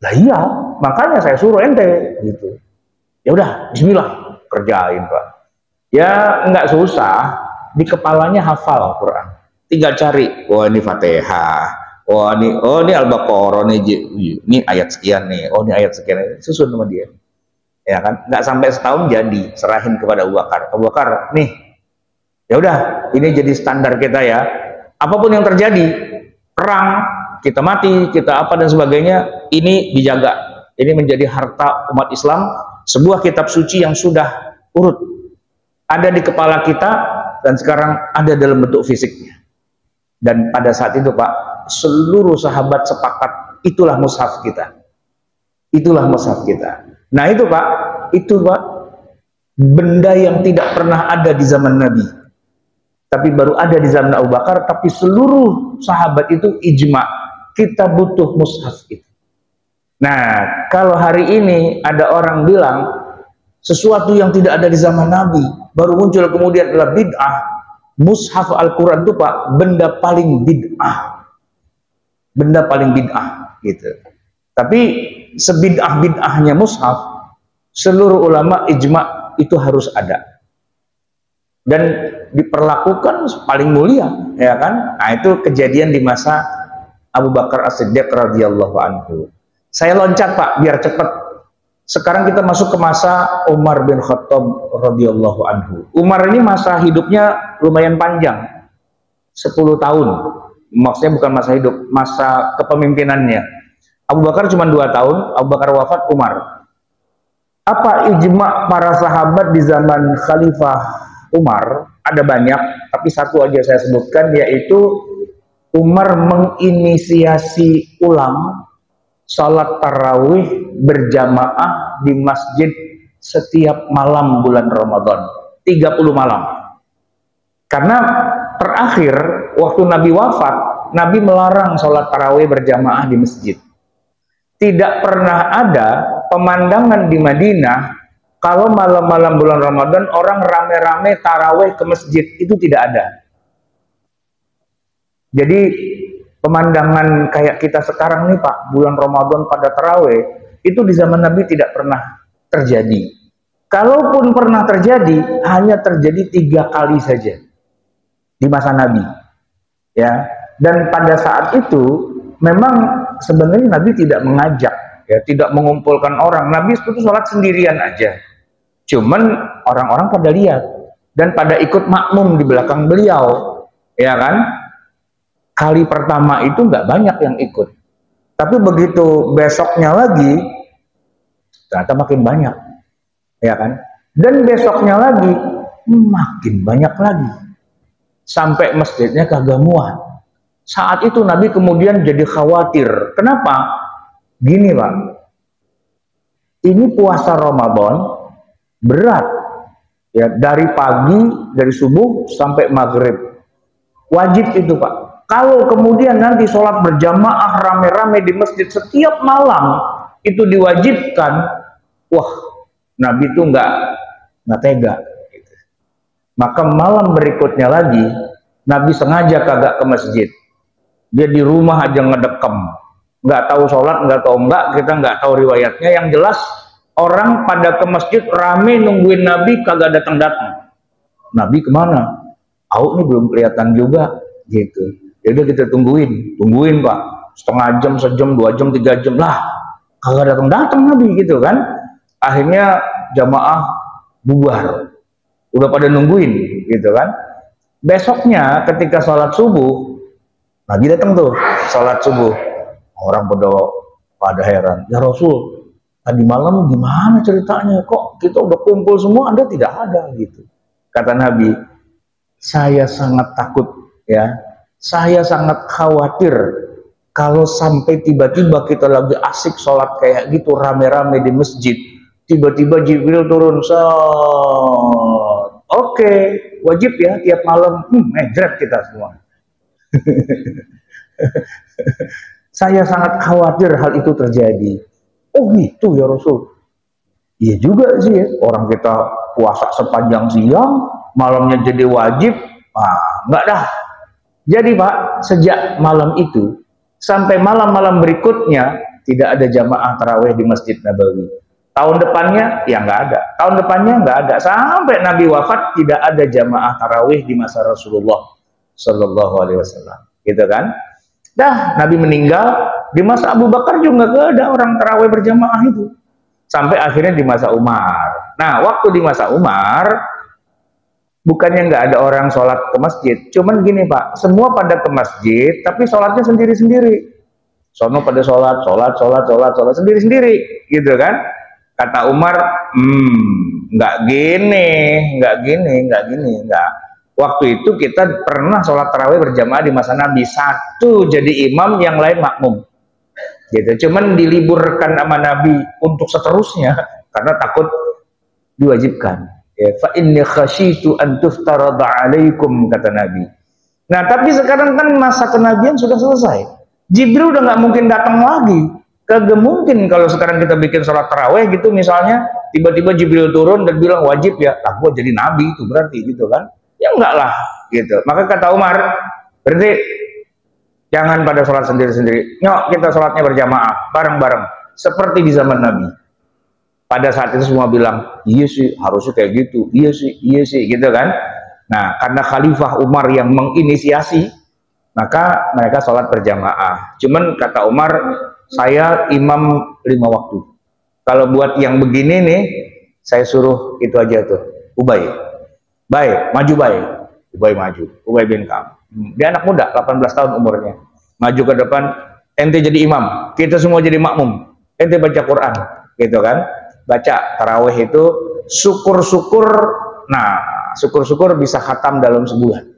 Lah iya, makanya saya suruh ente gitu. Ya udah, bismillah, kerjain, Pak. Ya nggak susah, di kepalanya hafal Quran. Tinggal cari, wah ini Fatihah, wah ini Al-Baqarah nih, ini ayat sekian nih, oh ini ayat sekian, susun sama dia. Ya kan, nggak sampai setahun jadi, serahin kepada Abu Bakar. Abu Bakar, nih, ya udah, ini jadi standar kita ya. Apapun yang terjadi, perang, kita mati, kita apa dan sebagainya, ini dijaga. Ini menjadi harta umat Islam, sebuah kitab suci yang sudah urut, ada di kepala kita, dan sekarang ada dalam bentuk fisiknya. Dan pada saat itu Pak, seluruh sahabat sepakat, itulah mushaf kita. Itulah mushaf kita. Nah itu Pak, benda yang tidak pernah ada di zaman Nabi, tapi baru ada di zaman Abu Bakar, tapi seluruh sahabat itu ijma, kita butuh mushaf itu. Nah, kalau hari ini ada orang bilang sesuatu yang tidak ada di zaman Nabi baru muncul kemudian adalah bid'ah, mushaf Al-Quran itu Pak, benda paling bid'ah, gitu. Tapi sebid'ah-bid'ahnya mushaf, seluruh ulama ijma itu harus ada dan diperlakukan paling mulia, ya kan? Nah itu kejadian di masa Abu Bakar As-Siddiq radhiyallahu anhu. Saya loncat Pak, biar cepat. Sekarang kita masuk ke masa Umar bin Khattab radhiyallahu anhu. Umar ini masa hidupnya lumayan panjang, 10 tahun. Maksudnya bukan masa hidup, masa kepemimpinannya. Abu Bakar cuma 2 tahun, Abu Bakar wafat, Umar. Apa ijma para sahabat di zaman Khalifah Umar? Ada banyak, tapi satu aja saya sebutkan, yaitu Umar menginisiasi ulang salat tarawih berjamaah di masjid setiap malam bulan Ramadan, 30 malam. Karena terakhir waktu Nabi wafat, Nabi melarang salat tarawih berjamaah di masjid. Tidak pernah ada pemandangan di Madinah kalau malam-malam bulan Ramadan orang rame-rame tarawih ke masjid, itu tidak ada. Jadi pemandangan kayak kita sekarang nih Pak, bulan Ramadan pada tarawih, itu di zaman Nabi tidak pernah terjadi. Kalaupun pernah terjadi, hanya terjadi 3 kali saja di masa Nabi, ya. Dan pada saat itu memang sebenarnya Nabi tidak mengajak, ya, tidak mengumpulkan orang. Nabi itu sholat sendirian aja. Cuman orang-orang pada lihat dan pada ikut makmum di belakang beliau, ya kan? Kali pertama itu nggak banyak yang ikut, tapi begitu besoknya lagi ternyata makin banyak, ya kan? Dan besoknya lagi makin banyak lagi, sampai masjidnya kagak muat. Saat itu Nabi kemudian jadi khawatir. Kenapa? Gini Pak, ini puasa Ramadan berat, ya, dari pagi, dari subuh sampai maghrib, wajib itu Pak. Kalau kemudian nanti sholat berjamaah rame-rame di masjid setiap malam itu diwajibkan, wah, Nabi itu nggak tega. Gitu. Maka malam berikutnya lagi, Nabi sengaja kagak ke masjid. Dia di rumah aja ngedekem. Nggak tahu sholat, nggak tahu enggak, kita nggak tahu riwayatnya. Yang jelas orang pada ke masjid rame nungguin Nabi, kagak datang-datang. Nabi kemana? Nih belum kelihatan juga, gitu. Jadi kita tungguin Pak, setengah jam, sejam, 2 jam, 3 jam lah, kagak datang Nabi, gitu kan. Akhirnya jamaah bubar, udah pada nungguin, gitu kan. Besoknya ketika sholat subuh, Nabi datang tuh sholat subuh. Orang pada heran, ya Rasul, tadi malam gimana ceritanya? Kok kita udah kumpul semua, Anda tidak ada, gitu. Kata Nabi, saya sangat takut, ya, saya sangat khawatir kalau sampai tiba-tiba kita lagi asik sholat kayak gitu rame-rame di masjid, tiba-tiba Jibril turun, oke, wajib ya tiap malam, ngejret kita semua. Saya sangat khawatir hal itu terjadi. Oh gitu ya Rasul. Iya juga sih ya, orang kita puasa sepanjang siang, malamnya jadi wajib. Enggak dah. Jadi Pak, sejak malam itu sampai malam-malam berikutnya tidak ada jamaah tarawih di Masjid Nabawi. Tahun depannya ya nggak ada. Tahun depannya nggak ada. Sampai Nabi wafat tidak ada jamaah tarawih di masa Rasulullah Shallallahu Alaihi Wasallam. Gitu kan? Dah Nabi meninggal, di masa Abu Bakar juga nggak ada orang tarawih berjamaah itu. Sampai akhirnya di masa Umar. Nah, waktu di masa Umar, bukannya nggak ada orang sholat ke masjid, cuman gini Pak, semua pada ke masjid, tapi sholatnya sendiri-sendiri. Sono pada sholat sendiri-sendiri, gitu kan? Kata Umar, nggak gini. Waktu itu kita pernah sholat tarawih berjamaah di masa Nabi, satu jadi imam, yang lain makmum. Gitu. Cuman diliburkan sama Nabi untuk seterusnya karena takut diwajibkan. Ya, fa inni khasyitu an tuftarada 'alaikum, kata Nabi. Nah, tapi sekarang kan masa kenabian sudah selesai. Jibril udah nggak mungkin datang lagi. Kagak mungkin kalau sekarang kita bikin sholat tarawih gitu misalnya, tiba-tiba Jibril turun dan bilang wajib ya, gua jadi nabi itu berarti gitu kan? Ya enggak lah, gitu. Maka kata Umar, berarti jangan pada sholat sendiri-sendiri. Nyok, kita sholatnya berjamaah, bareng-bareng. Seperti di zaman Nabi. Pada saat itu semua bilang, iya sih, harusnya kayak gitu. Iya sih, gitu kan. Nah, karena Khalifah Umar yang menginisiasi, maka mereka sholat berjamaah. Cuman kata Umar, saya imam 5 waktu. Kalau buat yang begini nih, saya suruh itu aja tuh, Ubay. Maju Ubay maju. Ubay bin Ka'ab. Dia anak muda, 18 tahun umurnya. Maju ke depan, ente jadi imam, kita semua jadi makmum. Ente baca Quran, gitu kan? Baca tarawih itu syukur-syukur bisa khatam dalam sebulan.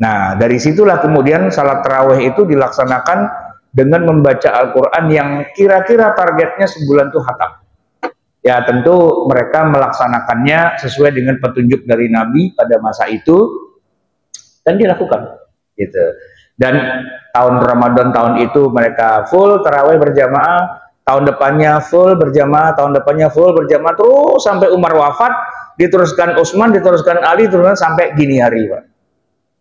Nah, dari situlah kemudian salat tarawih itu dilaksanakan dengan membaca Al-Quran yang kira-kira targetnya sebulan tuh khatam. Ya tentu mereka melaksanakannya sesuai dengan petunjuk dari Nabi pada masa itu dan dilakukan gitu. Dan tahun Ramadan tahun itu mereka full tarawih berjamaah, tahun depannya full berjamaah, terus sampai Umar wafat, diteruskan Utsman, diteruskan Ali, terus sampai gini hari Pak.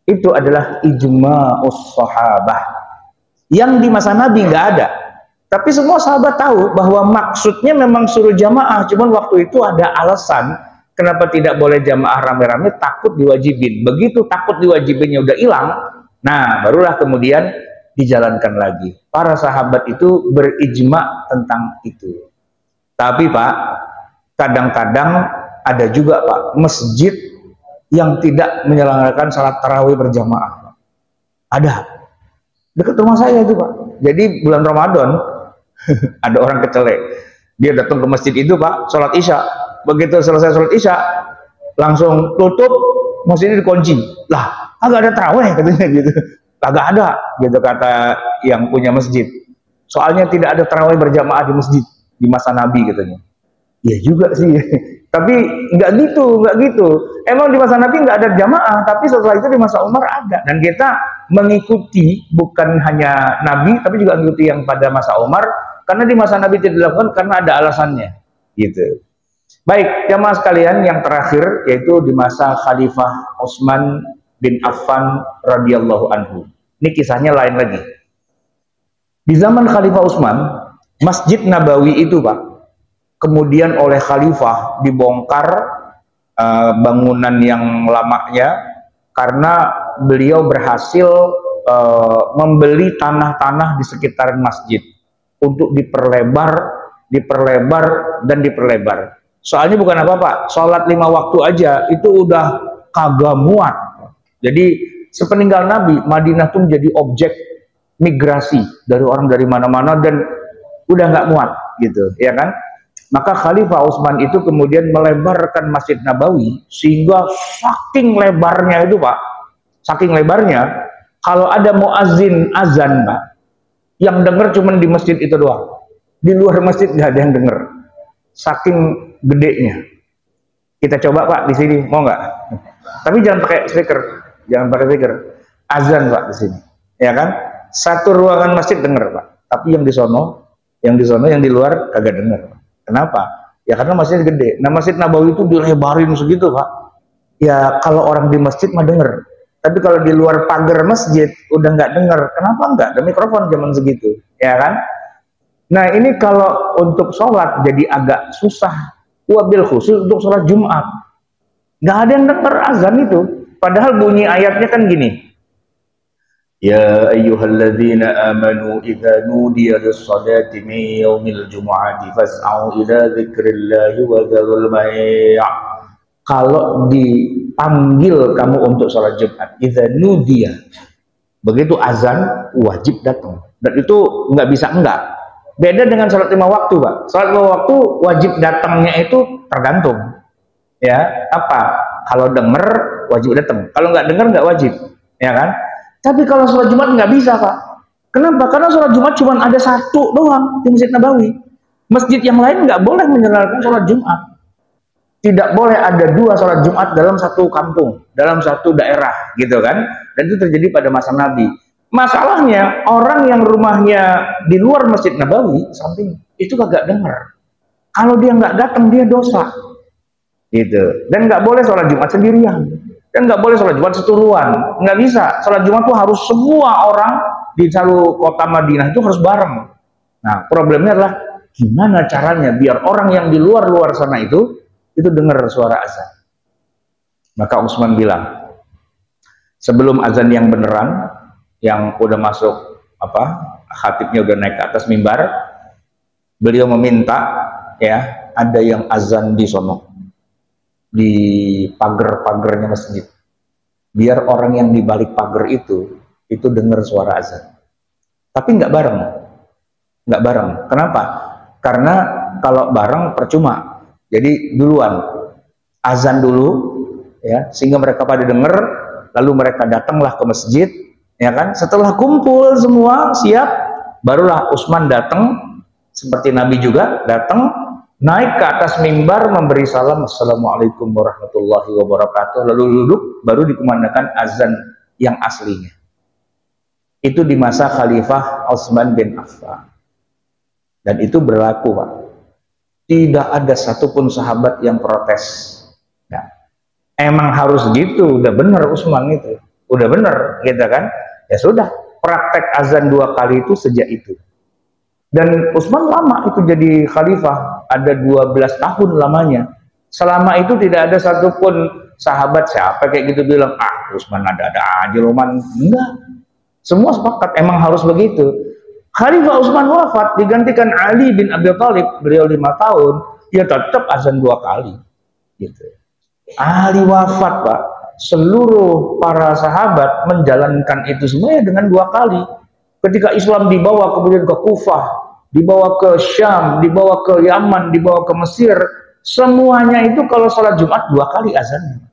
Itu adalah ijma'us sahabah yang di masa Nabi nggak ada. Tapi semua sahabat tahu bahwa maksudnya memang suruh jamaah, cuman waktu itu ada alasan kenapa tidak boleh jamaah rame-rame, takut diwajibin. Begitu takut diwajibinnya udah hilang, nah barulah kemudian dijalankan lagi. Para sahabat itu berijma tentang itu. Tapi Pak, kadang-kadang ada juga Pak, masjid yang tidak menyelenggarakan salat tarawih berjamaah. Ada. Dekat rumah saya itu Pak. Jadi bulan Ramadan, ada orang kecelek, dia datang ke masjid itu Pak, sholat isya. Begitu selesai sholat isya, langsung tutup, masjidnya dikunci. Lah, agak ada tarawih katanya gitu. Agak ada, gitu kata yang punya masjid. Soalnya tidak ada tarawih berjamaah di masjid di masa Nabi katanya. Iya juga sih, tapi nggak gitu. Emang di masa Nabi nggak ada jamaah, tapi setelah itu di masa Umar ada. Dan kita mengikuti bukan hanya Nabi, tapi juga mengikuti yang pada masa Umar, karena di masa Nabi tidak dilakukan karena ada alasannya, gitu. Baik, jamaah sekalian, yang terakhir yaitu di masa Khalifah Utsman bin Affan radhiyallahu anhu. Ini kisahnya lain lagi. Di zaman Khalifah Utsman, Masjid Nabawi itu, Pak, kemudian oleh Khalifah dibongkar bangunan yang lamanya karena beliau berhasil membeli tanah-tanah di sekitaran masjid untuk diperlebar dan diperlebar. Soalnya bukan apa-apa, sholat 5 waktu aja itu udah kagak muat. Jadi sepeninggal Nabi, Madinah tuh menjadi objek migrasi dari orang dari mana-mana dan udah nggak muat gitu, ya kan? Maka Khalifah Utsman itu kemudian melebarkan Masjid Nabawi sehingga saking lebarnya itu, Pak, saking lebarnya kalau ada muazin azan, Pak, yang denger cuma di masjid itu doang, di luar masjid nggak ada yang denger, saking gedenya. Kita coba, Pak, di sini mau nggak? Tapi jangan pakai speaker, azan, Pak, di sini, ya kan? Satu ruangan masjid denger, Pak, tapi yang di sono, yang di luar kagak denger. Kenapa? Ya karena masjidnya gede. Nah, Masjid Nabawi itu dilebarin segitu, Pak. Ya kalau orang di masjid mah denger. Tapi kalau di luar pagar masjid udah nggak denger. Kenapa nggak? Ada mikrofon zaman segitu, ya kan? Nah, ini kalau untuk sholat jadi agak susah. Wabil khusus untuk sholat Jumat. Nggak ada yang denger azan itu. Padahal bunyi ayatnya kan gini. Ya ayyuhalladzina amanu idza nudiya lis-salati min yaumil jumu'ati fas'au ila dzikrillahi wa dzarul bay'. Kalau dipanggil kamu untuk sholat Jumat, idza nudiya, begitu azan wajib datang. Dan itu nggak bisa enggak. Beda dengan sholat 5 waktu, Pak. Sholat 5 waktu wajib datangnya itu tergantung. Ya, apa? Kalau denger wajib datang. Kalau nggak denger nggak wajib, ya kan? Tapi kalau sholat Jumat nggak bisa, Pak. Kenapa? Karena sholat Jumat cuma ada satu doang di Masjid Nabawi. Masjid yang lain nggak boleh menjalankan sholat Jumat. Tidak boleh ada 2 sholat Jumat dalam satu kampung, dalam satu daerah, gitu kan? Dan itu terjadi pada masa Nabi. Masalahnya, orang yang rumahnya di luar Masjid Nabawi, samping, itu kagak dengar. Kalau dia nggak datang, dia dosa. Gitu. Dan nggak boleh sholat Jumat sendirian. Dan nggak boleh sholat Jumat seturuan, nggak bisa. Sholat Jumat tuh harus semua orang di satu kota Madinah itu harus bareng. Nah, problemnya adalah gimana caranya biar orang yang di luar sana itu dengar suara azan. Maka Utsman bilang, sebelum azan yang beneran, yang udah masuk khatibnya udah naik ke atas mimbar, beliau meminta ya ada yang azan di sono, di pagar-pagarnya masjid, biar orang yang di balik pagar itu dengar suara azan. Tapi nggak bareng. Kenapa? Karena kalau bareng percuma. Jadi duluan azan dulu, ya, sehingga mereka pada dengar, lalu mereka datanglah ke masjid, ya kan? Setelah kumpul semua siap, barulah Utsman datang, seperti Nabi juga datang, naik ke atas mimbar memberi salam, assalamualaikum warahmatullahi wabarakatuh, lalu duduk, baru dikumandangkan azan yang aslinya. Itu di masa Khalifah Utsman bin Affan. Dan itu berlaku, Pak. Tidak ada satupun sahabat yang protes. Nah, emang harus gitu, udah bener Utsman itu. Udah bener, gitu kan? Ya sudah, praktek azan 2 kali itu sejak itu. Dan Utsman lama itu jadi khalifah, ada 12 tahun lamanya. Selama itu tidak ada satupun sahabat siapa kayak gitu bilang, Utsman ada-ada aja Roman. Enggak. Semua sepakat emang harus begitu. Khalifah Utsman wafat, digantikan Ali bin Abi Thalib, beliau 5 tahun, ya tetap azan 2 kali. Gitu. Ali wafat, Pak. Seluruh para sahabat menjalankan itu semuanya dengan 2 kali. Ketika Islam dibawa kemudian ke Kufah, dibawa ke Syam, dibawa ke Yaman, dibawa ke Mesir, semuanya itu kalau sholat Jumat 2 kali azannya.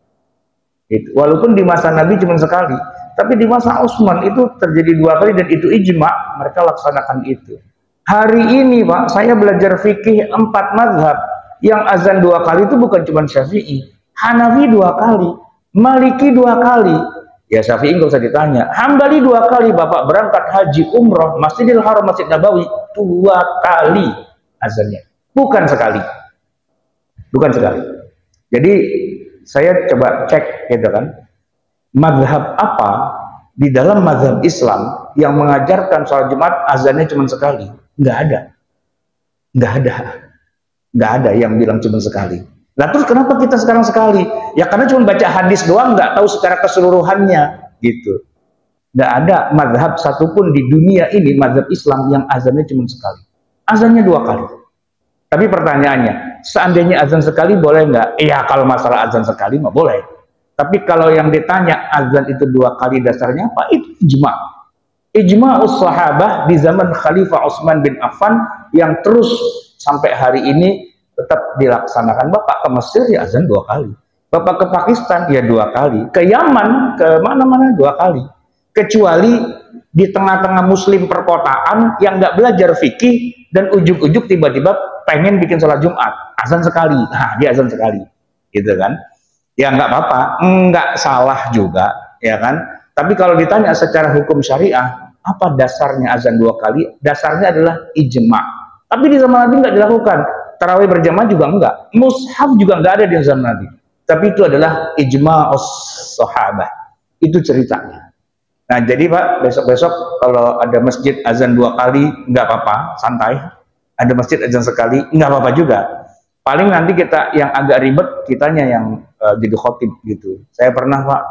Gitu. Walaupun di masa Nabi cuma sekali, tapi di masa Utsman itu terjadi 2 kali dan itu ijma, mereka laksanakan itu. Hari ini, Pak, saya belajar fikih 4 mazhab, yang azan 2 kali itu bukan cuma Syafi'i, Hanafi 2 kali, Maliki 2 kali. Ya Syafi'i nggak usah ditanya. Hambali 2 kali, Bapak berangkat haji umroh Masjidil Haram Masjid Nabawi 2 kali azannya, bukan sekali. bukan sekali. Jadi saya coba cek gitu kan, mazhab apa di dalam mazhab Islam yang mengajarkan sholat Jumat azannya cuma sekali? Nggak ada, nggak ada, nggak ada yang bilang cuma sekali. Nah terus kenapa kita sekarang sekali? Ya karena cuma baca hadis doang, nggak tahu secara keseluruhannya gitu. Nggak ada mazhab satupun di dunia ini, mazhab Islam yang azannya cuma sekali. Azannya 2 kali. Tapi pertanyaannya, seandainya azan sekali boleh nggak? Iya, kalau masalah azan sekali mah boleh. Tapi kalau yang ditanya azan itu 2 kali dasarnya apa? Itu ijma. Ijma'us sahabah di zaman Khalifah Utsman bin Affan yang terus sampai hari ini tetap dilaksanakan. Bapak ke Mesir ya azan 2 kali. Bapak ke Pakistan ya 2 kali. Ke Yaman, ke mana-mana 2 kali. Kecuali di tengah-tengah muslim perkotaan yang nggak belajar fikih dan ujug-ujug tiba-tiba pengen bikin sholat Jumat, azan sekali. Nah, dia azan sekali. Gitu kan. Ya nggak apa-apa, nggak salah juga, ya kan. Tapi kalau ditanya secara hukum syariah, apa dasarnya azan 2 kali? Dasarnya adalah ijma. Tapi di zaman Nabi nggak dilakukan. Tarawih berjamaah juga enggak. Mushaf juga nggak ada di zaman Nabi. Tapi itu adalah ijma'us sahabah. Itu ceritanya. Nah jadi Pak, besok-besok kalau ada masjid azan 2 kali, nggak apa-apa, santai. Ada masjid azan sekali, nggak apa-apa juga. Paling nanti kita yang agak ribet, kitanya yang jadi khotib gitu. Saya pernah Pak,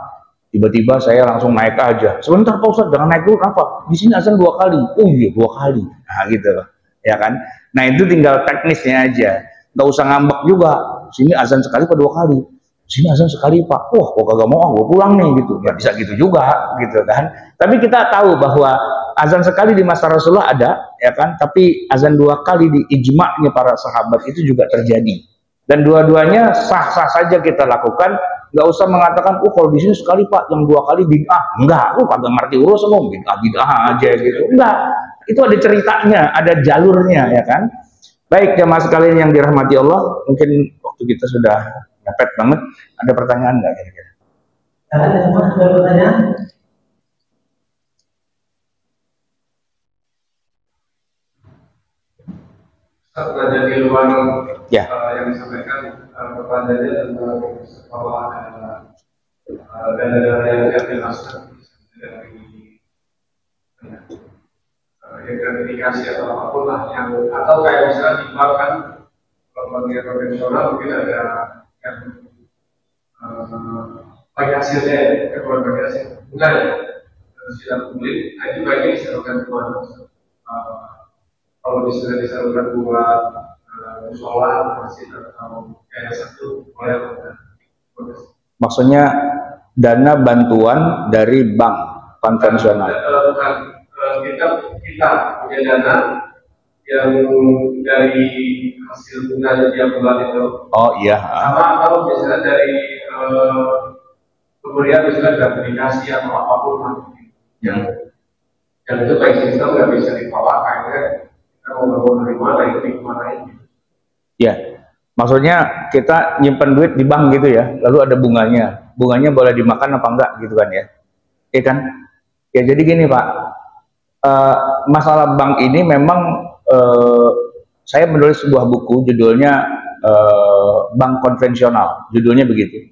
tiba-tiba saya langsung naik aja. Sebentar Pak Ustadz, jangan naik dulu, kenapa? Di sini azan 2 kali. Oh iya 2 kali. Nah gitu Pak. Ya kan? Nah itu tinggal teknisnya aja. Nggak usah ngambek juga. Sini azan sekali atau 2 kali. Sini azan sekali Pak. Wah kok kagak mau, gue pulang nih gitu. Ya bisa gitu juga gitu kan. Tapi kita tahu bahwa azan sekali di masa Rasulullah ada, ya kan? Tapi azan 2 kali di ijma'nya para sahabat itu juga terjadi. Dan dua-duanya sah-sah saja kita lakukan. Nggak usah mengatakan, kalau di sini sekali Pak, yang 2 kali bid'ah. Enggak, kagak ngerti urusan lo, bid'ah aja gitu. Enggak, itu ada ceritanya, ada jalurnya, ya kan? Baik jamaah sekalian yang dirahmati Allah, mungkin waktu kita sudah mepet banget. Ada pertanyaan nggak kira-kira? Ada semua ada pertanyaan? Setelah dari luar ya. Yang disampaikan pertanyaannya tentang bahwa dana-dana yang dimasukkan dari gratifikasi atau apapun lah yang atau kayak misalnya di bank kan lembaga konvensional mungkin ada yang bagi hasilnya keluar bagi hasil enggak ya sidang publik itu baiknya disalurkan kemana kalau bisa disalurkan buat musola masjid atau yayasan itu boleh. Maksudnya dana bantuan dari bank konvensional. Bukan kita punya dana yang dari hasil bunga dia bulan itu. Oh iya. Sama kalau misalnya dari pemberian misalnya gratifikasi atau apapun yang itu baik sistem nggak bisa ditolak kayaknya kita mau bangun dari mana itu di mana ini. Ya, maksudnya kita nyimpen duit di bank gitu ya, lalu ada bunganya. Bunganya boleh dimakan apa enggak gitu kan ya? Iya kan? Ya jadi gini Pak, masalah bank ini memang saya menulis sebuah buku judulnya Bank Konvensional, judulnya begitu.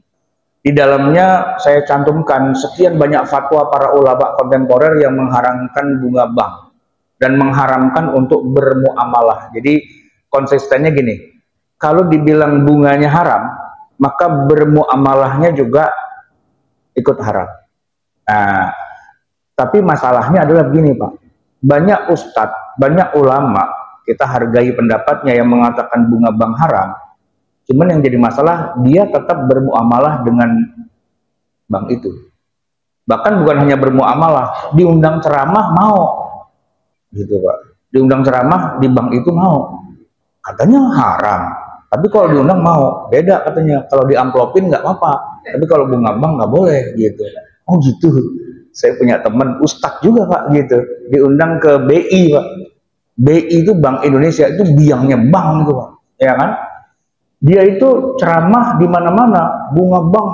Di dalamnya saya cantumkan sekian banyak fatwa para ulama kontemporer yang mengharamkan bunga bank dan mengharamkan untuk bermuamalah. Jadi konsistennya gini, kalau dibilang bunganya haram, maka bermuamalahnya juga ikut haram. Nah, tapi masalahnya adalah begini Pak, banyak ustadz, banyak ulama, kita hargai pendapatnya yang mengatakan bunga bank haram, cuman yang jadi masalah, dia tetap bermuamalah dengan bank itu. Bahkan bukan hanya bermuamalah, diundang ceramah mau, gitu Pak, diundang ceramah di bank itu mau, katanya haram. Tapi kalau diundang mau, beda katanya. Kalau diamplopin nggak apa-apa, tapi kalau bunga bank nggak boleh gitu. Oh gitu. Saya punya teman ustadz juga Pak gitu, diundang ke BI Pak. BI itu Bank Indonesia, itu biangnya bank itu Pak, ya kan? Dia itu ceramah di mana-mana, bunga bank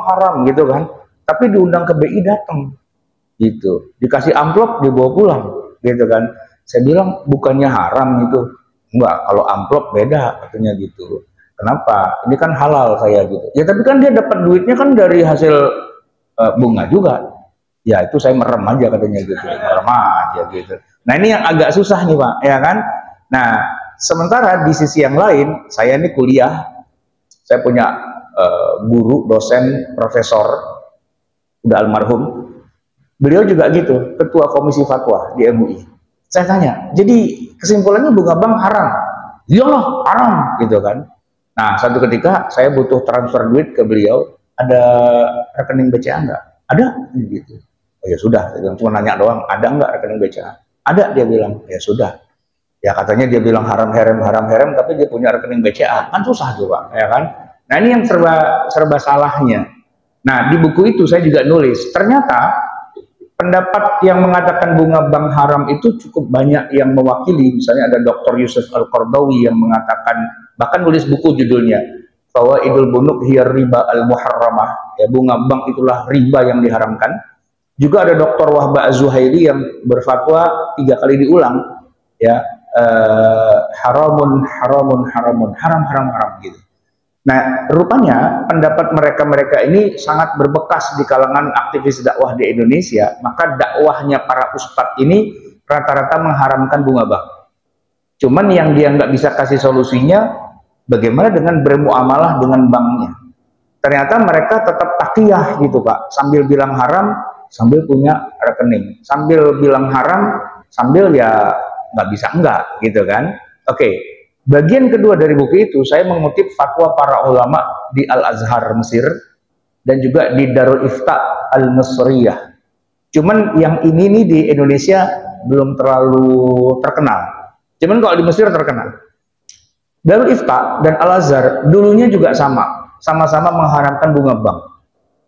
haram gitu kan. Tapi diundang ke BI datang, gitu. Dikasih amplop dibawa pulang, gitu kan. Saya bilang bukannya haram itu. Enggak, kalau amplop beda katanya gitu. Kenapa? Ini kan halal saya gitu. Ya tapi kan dia dapat duitnya kan dari hasil bunga juga. Ya itu saya merem aja katanya gitu. Merem aja gitu. Nah ini yang agak susah nih Pak, ya kan? Nah sementara di sisi yang lain, saya ini kuliah, saya punya guru, dosen, profesor, udah almarhum. Beliau juga gitu, ketua komisi fatwa di MUI. Saya tanya, jadi kesimpulannya bunga bank haram? Iyalah haram gitu kan. Nah satu ketika saya butuh transfer duit ke beliau, ada rekening BCA nggak? Ada gitu. Oh ya sudah, cuma nanya doang, ada nggak rekening BCA? Ada, dia bilang. Ya sudah. Ya katanya dia bilang haram herem, tapi dia punya rekening BCA, kan susah tuh Pak, ya kan? Nah ini yang serba salahnya. Nah di buku itu saya juga nulis, ternyata pendapat yang mengatakan bunga bank haram itu cukup banyak yang mewakili. Misalnya ada Dr. Yusuf Al-Qardawi yang mengatakan, bahkan nulis buku judulnya bahwa Idul Bunuk hiya riba al-muharramah, ya bunga bank itulah riba yang diharamkan. Juga ada Dr. Wahba Az-Zuhairi yang berfatwa 3 kali diulang, ya haram gitu. Nah rupanya pendapat mereka ini sangat berbekas di kalangan aktivis dakwah di Indonesia. Maka dakwahnya para ustadz ini rata-rata mengharamkan bunga bank. Cuman yang dia nggak bisa kasih solusinya, bagaimana dengan bermuamalah dengan banknya. Ternyata mereka tetap takiyah gitu Pak, sambil bilang haram sambil punya rekening, sambil bilang haram sambil ya nggak bisa enggak gitu kan. Oke, bagian kedua dari buku itu saya mengutip fatwa para ulama di Al-Azhar Mesir dan juga di Darul Ifta Al-Misriyah. Cuman yang ini nih di Indonesia belum terlalu terkenal, cuman kalau di Mesir terkenal. Darul Ifta dan Al-Azhar dulunya juga sama-sama mengharamkan bunga bank,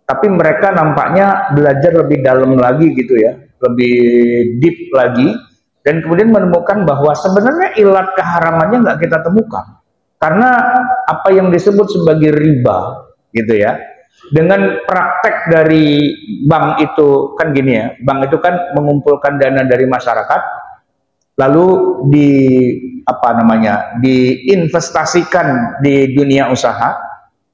tapi mereka nampaknya belajar lebih dalam lagi gitu ya, lebih deep lagi, dan kemudian menemukan bahwa sebenarnya ilat keharamannya nggak kita temukan, karena apa yang disebut sebagai riba gitu ya, dengan praktek dari bank itu kan gini ya, bank itu kan mengumpulkan dana dari masyarakat, lalu diinvestasikan di dunia usaha,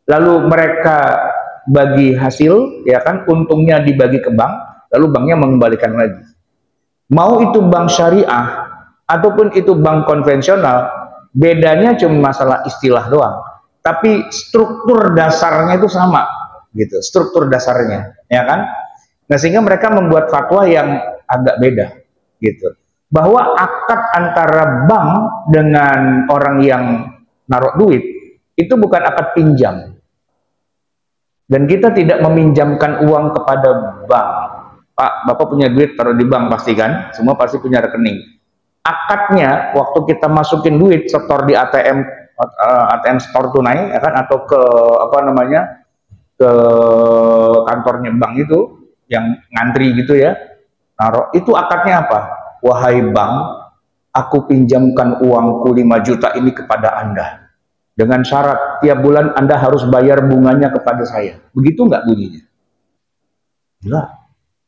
lalu mereka bagi hasil, ya kan, untungnya dibagi ke bank, lalu banknya mengembalikan lagi. Mau itu bank syariah ataupun itu bank konvensional, bedanya cuma masalah istilah doang, tapi struktur dasarnya itu sama gitu, struktur dasarnya, ya kan. Nah sehingga mereka membuat fatwa yang agak beda gitu, bahwa akad antara bank dengan orang yang naruh duit itu bukan akad pinjam, dan kita tidak meminjamkan uang kepada bank. Pak, Bapak punya duit taruh di bank pasti kan? Semua pasti punya rekening. Akadnya waktu kita masukin duit setor di ATM store tunai, ya kan, atau ke ke kantornya bank itu yang ngantri gitu ya, naruh, itu akadnya apa? Wahai bank, aku pinjamkan uangku 5 juta ini kepada Anda dengan syarat tiap bulan Anda harus bayar bunganya kepada saya. Begitu nggak bunyinya?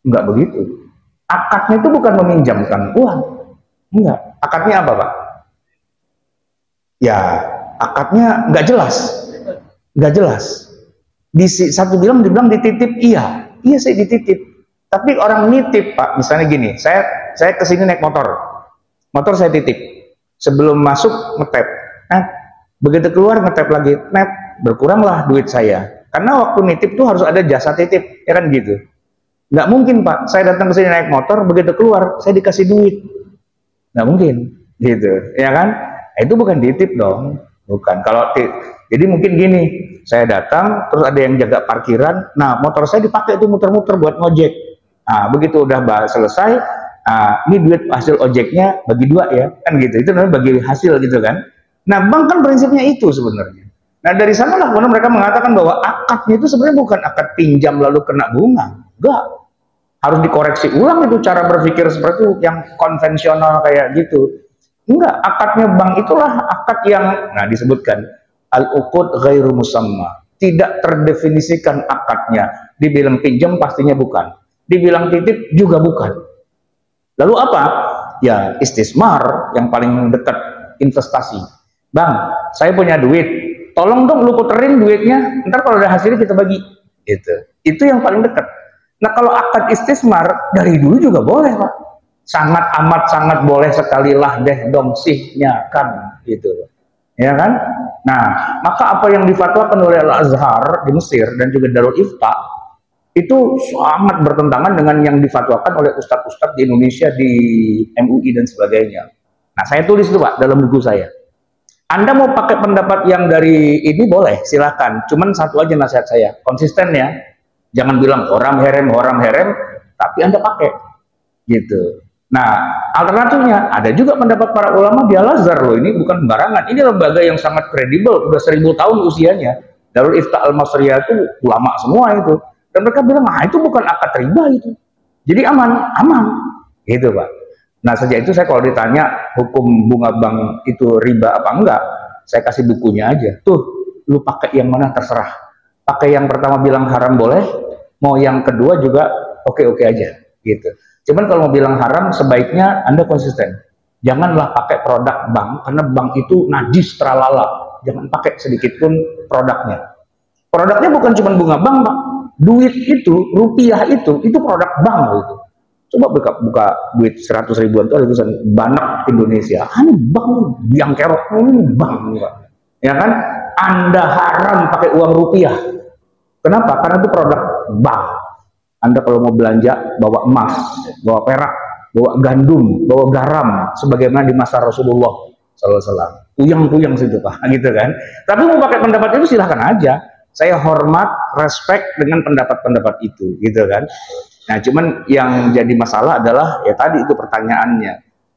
Enggak begitu. Akadnya itu bukan meminjamkan uang. Enggak. Akadnya apa Pak? Ya, akadnya nggak jelas. Nggak jelas. Dibilang dititip, iya saya dititip. Tapi orang nitip Pak, misalnya gini, saya kesini naik motor saya titip. Sebelum masuk ngetep, begitu keluar ngetep lagi, berkuranglah duit saya. Karena waktu nitip tuh harus ada jasa titip, ya kan gitu. Nggak mungkin Pak, saya datang ke sini naik motor, begitu keluar saya dikasih duit, nggak mungkin gitu, ya kan. Itu bukan titip dong, bukan. Kalau jadi mungkin gini, saya datang terus ada yang jaga parkiran, nah motor saya dipakai itu muter-muter buat ngojek. Nah begitu udah selesai, ini duit hasil ojeknya bagi 2 ya, kan gitu. Itu namanya bagi hasil gitu kan. Nah bank kan prinsipnya itu sebenarnya. Nah dari sanalah mereka mengatakan bahwa akadnya itu sebenarnya bukan akad pinjam lalu kena bunga. Enggak, harus dikoreksi ulang itu cara berpikir seperti itu yang konvensional kayak gitu. Enggak, akadnya bank itulah akad yang disebutkan al-uqud ghairu musamma, tidak terdefinisikan akadnya. Dibilang pinjam pastinya bukan, dibilang titip juga bukan. Lalu apa? Ya istismar, yang paling dekat investasi. Bang, saya punya duit tolong dong lu puterin duitnya, ntar kalau ada hasilnya kita bagi. Gitu. Itu yang paling dekat. Nah kalau akad istismar dari dulu juga boleh Pak. Sangat amat sangat boleh sekali lah deh dong sihnya kan gitu. Ya kan? Nah maka apa yang difatwakan oleh Al-Azhar di Mesir dan juga Darul Ifta itu sangat bertentangan dengan yang difatwakan oleh ustadz-ustadz di Indonesia di MUI dan sebagainya. Nah saya tulis itu Pak dalam buku saya. Anda mau pakai pendapat yang dari ini boleh, silakan. Cuman satu aja nasihat saya, konsisten ya. Jangan bilang orang herem, tapi Anda pakai. Gitu. Nah, alternatifnya ada juga pendapat para ulama di Al-Azhar loh. Ini bukan sembarangan. Ini lembaga yang sangat kredibel, udah 1000 tahun usianya. Darul Ifta Al-Masriyah itu ulama semua itu. Dan mereka bilang, ah itu bukan akad riba itu. Jadi aman. Gitu Pak. Nah sejak itu saya kalau ditanya hukum bunga bank itu riba apa enggak, saya kasih bukunya aja. Tuh, lu pakai yang mana terserah. Pakai yang pertama bilang haram boleh, mau yang kedua juga oke-oke aja. Gitu. Cuman kalau mau bilang haram, sebaiknya Anda konsisten. Janganlah pakai produk bank, karena bank itu najis tralala. Jangan pakai sedikit pun produknya. Produknya bukan cuma bunga bank, Pak. Duit itu, rupiah itu produk bank itu. Coba buka duit 100 ribuan itu ada tulisan Banak Indonesia. Ini bank, biang kerok ini bank, Pak. Ya kan? Anda haram pakai uang rupiah. Kenapa? Karena itu produk bank. Anda kalau mau belanja bawa emas, bawa perak, bawa gandum, bawa garam, sebagaimana di masa Rasulullah SAW. Puyang situ Pak, gitu kan? Tapi mau pakai pendapat itu silahkan aja. Saya hormat, respect dengan pendapat-pendapat itu, gitu kan? Nah, cuman yang jadi masalah adalah ya tadi itu pertanyaannya.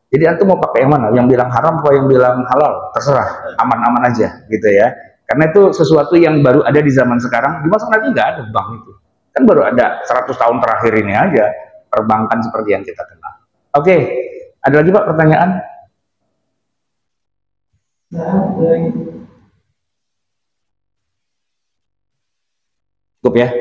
Jadi antum mau pakai yang mana? Yang bilang haram atau yang bilang halal? Terserah, aman-aman aja, gitu ya. Karena itu sesuatu yang baru ada di zaman sekarang. Di masa nanti nggak ada bank itu. Kan baru ada 100 tahun terakhir ini aja perbankan seperti yang kita kenal. Oke, ada lagi Pak pertanyaan? Cukup ya.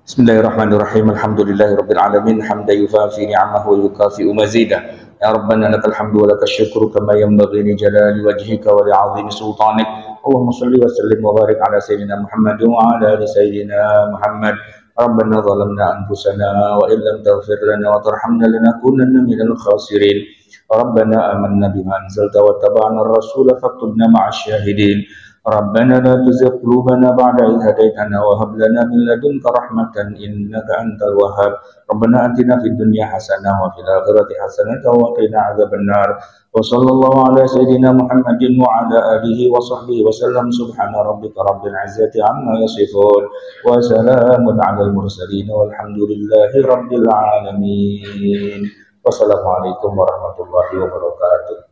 Bismillahirrahmanirrahim. Alhamdulillahirabbil alamin hamdan yufafi ni'amahu wa yukafi'u mazidah. Ya Rabbana lakal hamdu wa lakal syukru kama yanbaghi li jalali wajhika wa li'azimi sultanik. Allahumma shalli wa sallim wa barik ala sayyidina Muhammad wa ala ali sayyidina Muhammad. Rabbana zalamna anfusana wa illam taghfir lana wa tarhamna lanakunanna minal khasirin. Rabbana amanna bima anzalta wa taba'na ar-rasula faktubna ma'asy syahidin. Rabbana la tuzigh qulubana ba'da idh hadaytana wa hab lana min ladunka rahmatan innaka antal wahhab. Rabbana atina fid dunya hasanah wa fil akhirati hasanah wa qina adzabannar. Wa sallallahu ala sayyidina Muhammadin wa ala alihi wa sahbihi wa sallam. Subhana rabbika rabbil izzati amma yasifun wa salamun alal mursalin walhamdulillahi rabbil alamin. Wassalamualaikum warahmatullahi wabarakatuh.